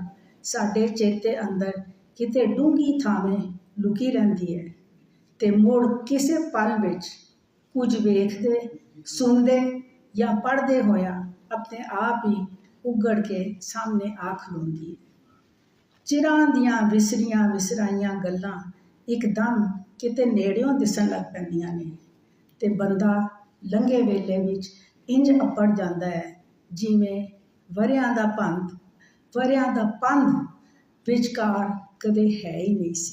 Speaker 2: ਸਾਡੇ ਚੇਤੇ ਅੰਦਰ ਕਿਤੇ ਡੂੰਘੀ ਥਾਵੇਂ ਲੁਕੀ ਰਹਿੰਦੀ ਹੈ ਤੇ ਮੁੜ ਕਿਸੇ ਪਲ ਵਿੱਚ ਕੁਝ ਵੇਖਦੇ, ਸੁਣਦੇ ਜਾਂ ਪੜ੍ਹਦੇ ਹੋਇਆ ਆਪਣੇ ਆਪ ਹੀ ਉਗੜ ਕੇ ਸਾਹਮਣੇ ਆ ਖਲੋਂਦੀ ਹੈ। ਚਿਰਾਂ ਦੀਆਂ ਵਿਸਰੀਆਂ ਵਿਸਰਾਈਆਂ ਗੱਲਾਂ ਇੱਕਦਮ ਕਿਤੇ ਨੇੜਿਓਂ ਦਿਸਣ ਲੱਗ ਪੈਂਦੀਆਂ ਨੇ ਤੇ ਬੰਦਾ ਲੰਘੇ ਵੇਲੇ ਵਿੱਚ ਇੰਜ ਅੱਪੜ ਜਾਂਦਾ ਹੈ ਜਿਵੇਂ ਵਰਿਆਂ ਦਾ ਪੰਧ ਵਿਚਕਾਰ ਕਦੇ ਹੈ ਹੀ ਨਹੀਂ ਸੀ।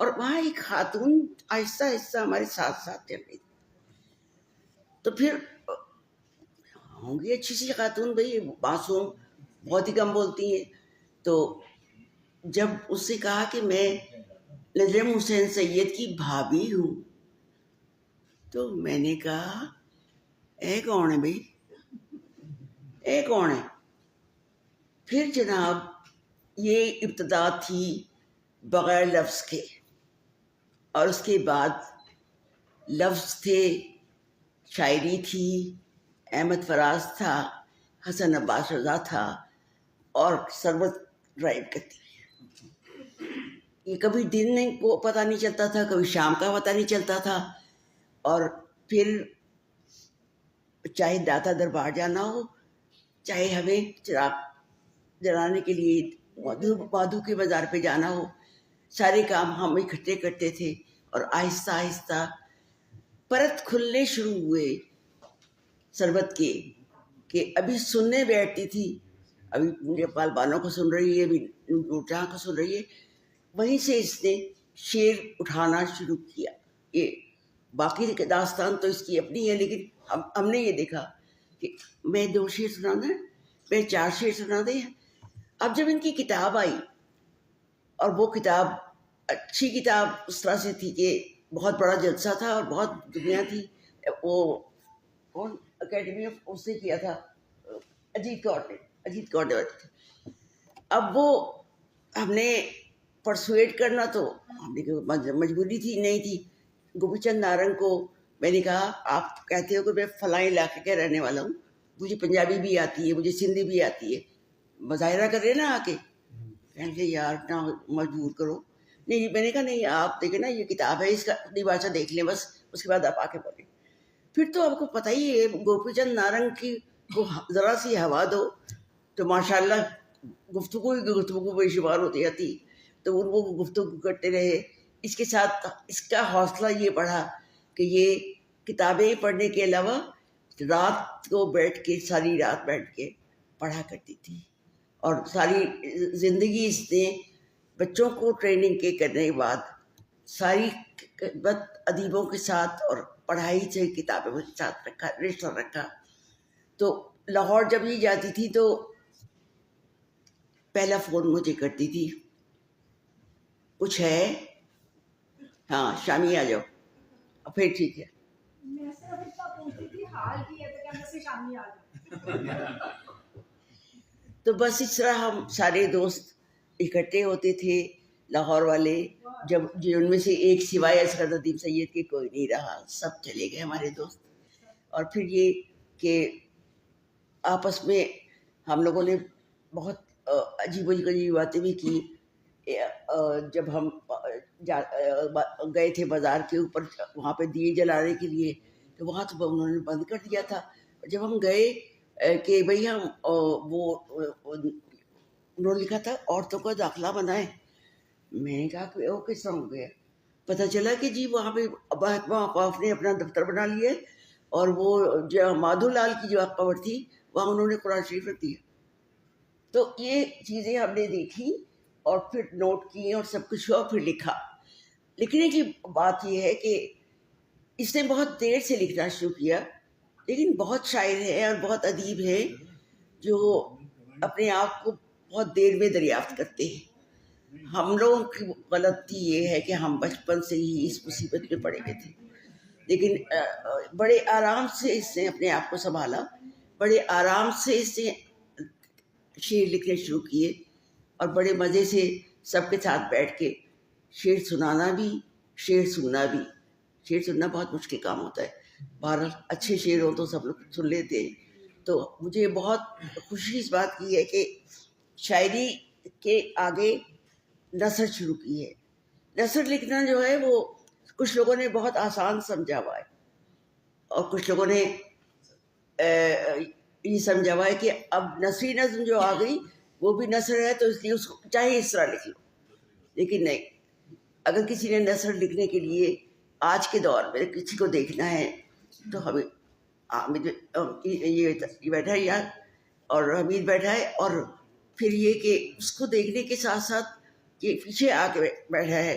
Speaker 3: اور وہاں ایک خاتون آہستہ آہستہ ہمارے ساتھ ساتھ چل رہی تھی. تو پھر ہوں گی اچھی سی خاتون بھائی، معصوم، بہت ہی کم بولتی ہیں. تو جب اس سے کہا کہ میں نجم حسین سید کی بھابھی ہوں، تو میں نے کہا اے کون ہے بھائی، اے کون ہے؟ پھر جناب یہ ابتدا تھی بغیر لفظ کے، اور اس کے بعد لفظ تھے، شاعری تھی، احمد فراز تھا، حسن عباس رضا تھا، اور ثروت ڈرائیو کرتی. یہ کبھی دن کو پتہ نہیں چلتا تھا، کبھی شام کا پتہ نہیں چلتا تھا. اور پھر چاہے داتا دربار جانا ہو، چاہے ہمیں چراغ جلانے کے لیے مادھو کے بازار پہ جانا ہو، سارے کام ہم اکٹھے کرتے تھے. اور آہستہ آہستہ پرت کھلنے شروع ہوئے ثروت کے، کہ ابھی سننے بیٹھتی تھی، ابھی مجھے پالبانوں کو سن رہی ہے، ابھی نور جہاں کو سن رہی ہے. وہیں سے اس نے شعر اٹھانا شروع کیا. یہ باقی داستان تو اس کی اپنی ہے، لیکن ہم نے یہ دیکھا کہ میں 2 شعر سنا دیں، میں 4 شعر سنا دیں. اب جب ان کی کتاب آئی، اور وہ کتاب اچھی کتاب اس طرح سے تھی کہ بہت بڑا جلسہ تھا اور بہت دنیا تھی. وہ کون اکیڈمی آف اس نے کیا تھا، اجیت کور نے. اب وہ ہم نے پرسویٹ کرنا، تو ہم نے مجبوری تھی، نہیں تھی. گوپی چند نارنگ کو میں نے کہا آپ کہتے ہو کہ میں فلاں علاقے کا رہنے والا ہوں، مجھے پنجابی بھی آتی ہے، مجھے سندھی بھی آتی ہے، مظاہرہ کر رہے نا آ کے. کہنے لگے یار نہ مجبور کرو. نہیں، میں نے کہا نہیں، آپ دیکھیں نا یہ کتاب ہے، اس کا اپنی بھاشا دیکھ لیں بس، اس کے بعد آپ آ کے پڑھیں. پھر تو آپ کو پتہ ہی ہے گوپی چند نارنگ کی کو ذرا سی ہوا دو تو ماشاء اللہ گفتگو بے شمار ہوتی جاتی. تو وہ گفتگو کرتے رہے. اس کے ساتھ اس کا حوصلہ یہ بڑھا کہ یہ کتابیں پڑھنے کے علاوہ رات کو بیٹھ کے، ساری رات بیٹھ کے پڑھا کرتی تھی. اور ساری زندگی اس نے بچوں کو ٹریننگ کے کرنے کے بعد ساری ادیبوں کے ساتھ اور پڑھائی سے کتابوں کے ساتھ رشتہ رکھا. تو لاہور جب یہ جاتی تھی تو پہلا فون مجھے کرتی تھی، کچھ ہے؟ ہاں شامی آ جاؤ. پھر ٹھیک ہے.
Speaker 4: میں صرف اتنا پوچھتی تھی حال کی ہے تو کہنے سے شامی آ جاؤ.
Speaker 3: تو بس اس طرح ہم سارے دوست اکٹھے ہوتے تھے لاہور والے. جب ان میں سے ایک سوائے اسرت ادیب سید کے کوئی نہیں رہا، سب چلے گئے ہمارے دوست. اور پھر یہ کہ آپس میں ہم لوگوں نے بہت عجیب غریب باتیں بھی کی. جب ہم گئے تھے بازار کے اوپر وہاں پہ دیے جلانے کے لیے، تو وہاں تو انہوں نے بند کر دیا تھا. جب ہم گئے کہ بھئی ہم وہ انہوں نے لکھا تھا عورتوں کا داخلہ بنائیں. میں نے کہا کہ وہ کس طرح ہو گیا؟ پتہ چلا کہ جی وہاں پہ محکمہ اوقاف نے اپنا دفتر بنا لیا، اور وہ جو مادھو لال کی جو قبر تھی وہاں انہوں نے قرآن شریف رکھ دیا. تو یہ چیزیں ہم نے دیکھی اور پھر نوٹ کیے اور سب کچھ ہوا، پھر لکھا. لکھنے کی بات یہ ہے کہ اس نے بہت دیر سے لکھنا شروع کیا، لیکن بہت شاعر ہیں اور بہت ادیب ہیں جو اپنے آپ کو بہت دیر میں دریافت کرتے ہیں. ہم لوگوں کی غلطی یہ ہے کہ ہم بچپن سے ہی اس مصیبت میں پڑے ہوئے تھے. لیکن بڑے آرام سے اس نے اپنے آپ کو سنبھالا، بڑے آرام سے اس نے شعر لکھنے شروع کیے، اور بڑے مزے سے سب کے ساتھ بیٹھ کے شعر سنانا بھی، شعر سننا بھی. شعر سننا بہت مشکل کام ہوتا ہے، بہرحال اچھے شعر ہو تو سب لوگ سن لیتے ہیں. تو مجھے بہت خوشی اس بات کی ہے کہ شاعری کے آگے نثر شروع کی ہے. نثر لکھنا جو ہے وہ کچھ لوگوں نے بہت آسان سمجھا ہوا ہے، اور کچھ لوگوں نے یہ سمجھا ہوا ہے کہ اب نثری نظم جو آ گئی وہ بھی نثر ہے، تو اس لیے اس کو چاہے اس طرح لکھ لو. لیکن نہیں، اگر کسی نے نثر لکھنے کے لیے آج کے دور میں کسی کو دیکھنا ہے تو ہمیں یہ بیٹھا ہے یار، اور حمید بیٹھا ہے، اور پھر یہ کہ اس کو دیکھنے کے ساتھ ساتھ یہ پیچھے آ کے بیٹھا ہے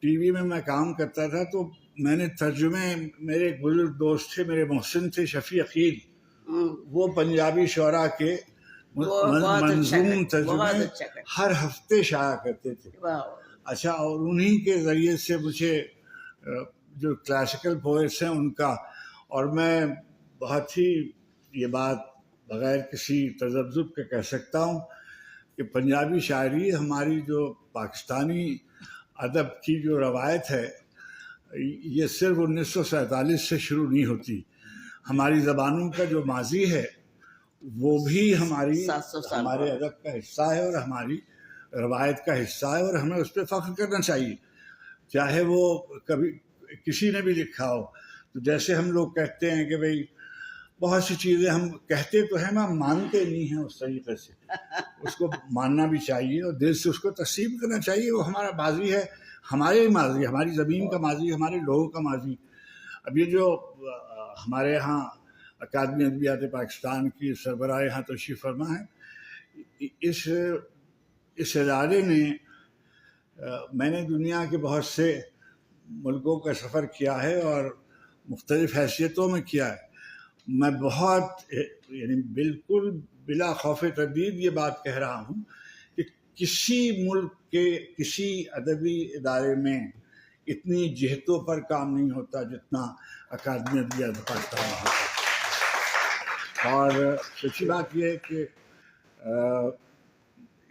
Speaker 5: ٹی وی میں کام کرتا تھا تو میں نے ترجمے، میرے ایک بزرگ دوست تھے، میرے محسن تھے شفیع عقیل، وہ پنجابی شعراء کے منظوم ترجمے ہر ہفتے شائع کرتے تھے. اچھا، اور انہی کے ذریعے سے مجھے جو کلاسیکل پوئٹس ہیں ان کا، اور میں بہت ہی یہ بات بغیر کسی تذبذب کے کہہ سکتا ہوں کہ پنجابی شاعری ہماری جو پاکستانی ادب کی جو روایت ہے یہ صرف 1947 سے شروع نہیں ہوتی. ہماری زبانوں کا جو ماضی ہے وہ بھی ہمارے ادب کا حصہ ہے اور ہماری روایت کا حصہ ہے، اور ہمیں اس پہ فخر کرنا چاہیے، چاہے وہ کبھی کسی نے بھی لکھا ہو. تو جیسے ہم لوگ کہتے ہیں کہ بھئی بہت سی چیزیں ہم کہتے تو ہیں ہم مانتے نہیں ہیں اس طریقے سے، اس کو ماننا بھی چاہیے اور دل سے اس کو تسلیم کرنا چاہیے. وہ ہمارا ماضی ہے، ہمارے ماضی، ہماری زمین کا ماضی، ہمارے لوگوں کا ماضی. اب یہ جو ہمارے یہاں اکادمی ادبیات پاکستان کی سربراہ یہاں تشریف فرما ہے، اس ادارے نے، میں نے دنیا کے بہت سے ملکوں کا سفر کیا ہے اور مختلف حیثیتوں میں کیا ہے. میں بہت یعنی بالکل بلا خوف تردید یہ بات کہہ رہا ہوں کہ کسی ملک کے کسی ادبی ادارے میں اتنی جہتوں پر کام نہیں ہوتا جتنا اکادمی ادبیات پاکستان میں ہوتا ہے. اور سچی بات یہ ہے کہ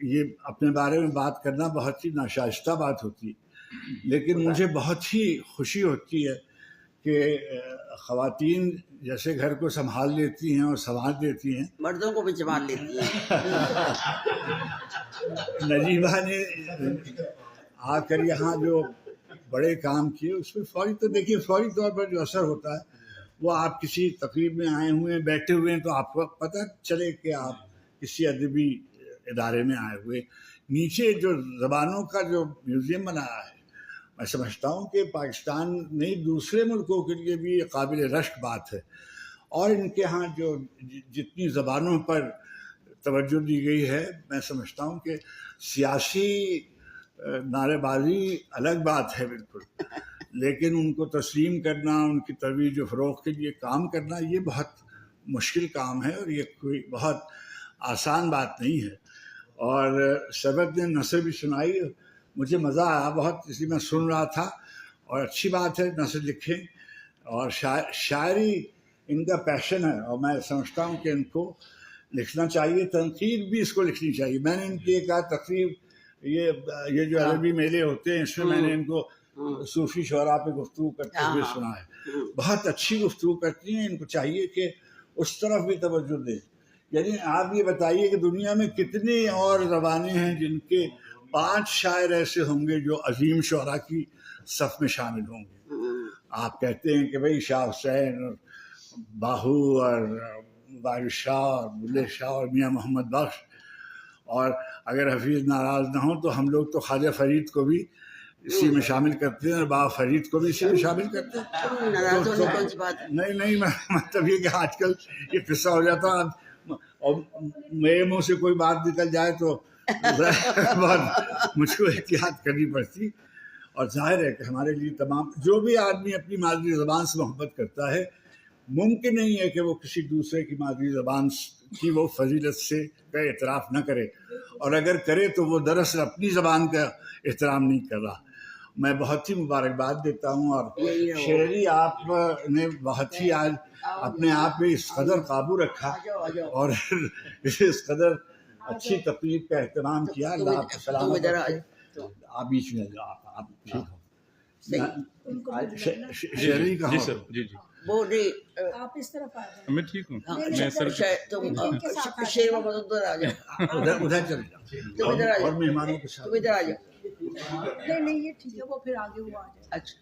Speaker 5: یہ اپنے بارے میں بات کرنا بہت ہی ناشائستہ بات ہوتی ہے، لیکن مجھے بہت ہی خوشی ہوتی ہے کہ خواتین جیسے گھر کو سنبھال لیتی ہیں اور سنبھال دیتی ہیں،
Speaker 3: مردوں کو بھی سنبھال لیتی ہیں.
Speaker 5: نجیبہ نے آ کر یہاں جو بڑے کام کیے اس میں فوری، تو دیکھیے فوری طور پر جو اثر ہوتا ہے وہ آپ کسی تقریب میں آئے ہوئے ہیں، بیٹھے ہوئے ہیں تو آپ کو پتہ چلے کہ آپ کسی ادبی ادارے میں آئے ہوئے. نیچے جو زبانوں کا جو میوزیم بنایا ہے، میں سمجھتا ہوں کہ پاکستان نہیں دوسرے ملکوں کے لیے بھی قابل رشک بات ہے. اور ان کے ہاں جو جتنی زبانوں پر توجہ دی گئی ہے، میں سمجھتا ہوں کہ سیاسی نعرے بازی الگ بات ہے بالکل، لیکن ان کو تسلیم کرنا، ان کی ترویج و فروغ کے لیے کام کرنا یہ بہت مشکل کام ہے اور یہ کوئی بہت آسان بات نہیں ہے. اور سبق نے نثر بھی سنائی، مجھے مزہ آیا بہت، اس لیے میں سن رہا تھا. اور اچھی بات ہے نثر لکھیں، اور شاعری ان کا پیشن ہے اور میں سمجھتا ہوں کہ ان کو لکھنا چاہیے. تنقید بھی اس کو لکھنی چاہیے. میں نے ان کی ایک آدھ تقریب، یہ جو عربی میلے ہوتے ہیں اس میں نے ان کو صوفی شعراء پہ گفتگو کرتے ہوئے سنا ہے. بہت اچھی گفتگو کرتی ہیں. ان کو چاہیے کہ اس طرف بھی توجہ دیں. یعنی آپ یہ بتائیے کہ دنیا میں کتنی اور زبانیں ہیں جن کے 5 شاعر ایسے ہوں گے جو عظیم شعراء کی صف میں شامل ہوں گے. آپ کہتے ہیں کہ بھئی شاہ حسین اور باہو اور بارش شاہ اور بلے شاہ اور میاں محمد بخش، اور اگر حفیظ ناراض نہ ہوں تو ہم لوگ تو خواجہ فرید کو بھی اسی میں شامل کرتے ہیں اور بابا فرید کو بھی اسی میں شامل کرتے ہیں. نہیں میں مطلب یہ کہ آج کل یہ قصہ ہو جاتا اور میرے منہ سے کوئی بات نکل جائے تو بہت مجھ کو احتیاط کرنی پڑتی. اور ظاہر ہے کہ ہمارے لیے تمام جو بھی آدمی اپنی مادری زبان سے محبت کرتا ہے، ممکن نہیں ہے کہ وہ کسی دوسرے کی مادری زبان کی وہ فضیلت سے کا اعتراف نہ کرے، اور اگر کرے تو وہ دراصل اپنی زبان کا احترام نہیں کر رہا. میں بہت ہی مبارکباد دیتا ہوں. اور شعری آپ نے بہت ہی آج اپنے آپ پہ اس قدر قابو رکھا اور اس قدر اچھی تقریب کا اہتمام کیا. اللہ آپ کو سلامت رکھے. آپ بیچ میں آپ ٹھیک ہو. شعری کا
Speaker 3: وہ نہیں،
Speaker 2: آپ اس طرف آ جائیں.
Speaker 1: میں ٹھیک ہوں. میں سر
Speaker 3: شیر ادھر آ جاؤ،
Speaker 5: ادھر چلے جاؤ اور مہمانوں کے ساتھ.
Speaker 3: تم ادھر آ جاؤ.
Speaker 2: نہیں یہ ٹھیک ہے، وہ پھر آگے وہ آ جائے.
Speaker 3: اچھا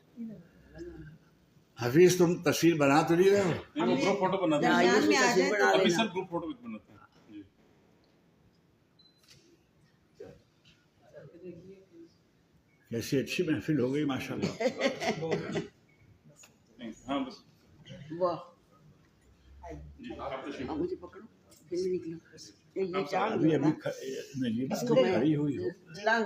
Speaker 5: حفیظ تم تصویر بنا تو نہیں رہے ہو؟
Speaker 1: گروپ فوٹو بناتے ہیں.
Speaker 3: درمیان میں آ جائے.
Speaker 1: ابھی سر گروپ فوٹو بناتے ہیں.
Speaker 5: کیسی اچھی محفل ہو گئی ماشاء اللہ.
Speaker 1: ہاں بس
Speaker 3: واہ، مجھے پکڑو پھر میں نکلوں. یہ چاند
Speaker 5: ابھی نجیب کھڑی ہوئی ہو.
Speaker 3: لانگ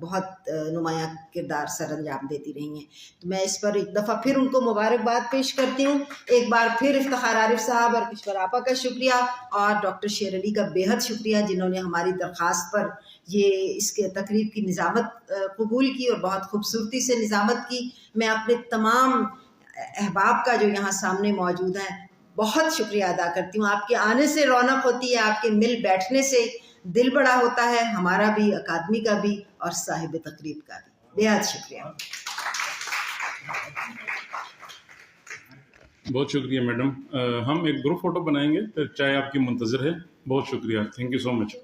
Speaker 4: بہت نمایاں کردار سر انجام دیتی رہی ہیں. تو میں اس پر ایک دفعہ پھر ان کو مبارکباد پیش کرتی ہوں. ایک بار پھر افتخار عارف صاحب اور کشور آپا کا شکریہ اور ڈاکٹر شیر علی کا بے حد شکریہ جنہوں نے ہماری درخواست پر یہ اس کے تقریب کی نظامت قبول کی اور بہت خوبصورتی سے نظامت کی. میں اپنے تمام احباب کا جو یہاں سامنے موجود ہیں بہت شکریہ ادا کرتی ہوں. آپ کے آنے سے رونق ہوتی ہے, آپ کے مل بیٹھنے سے دل بڑا ہوتا ہے, ہمارا بھی, اکادمی کا بھی اور صاحب تقریب کا بھی. بے حد شکریہ.
Speaker 1: بہت شکریہ میڈم. ہم ایک گروپ فوٹو بنائیں گے, پھر چائے آپ کی منتظر ہے. بہت شکریہ. Thank you so much.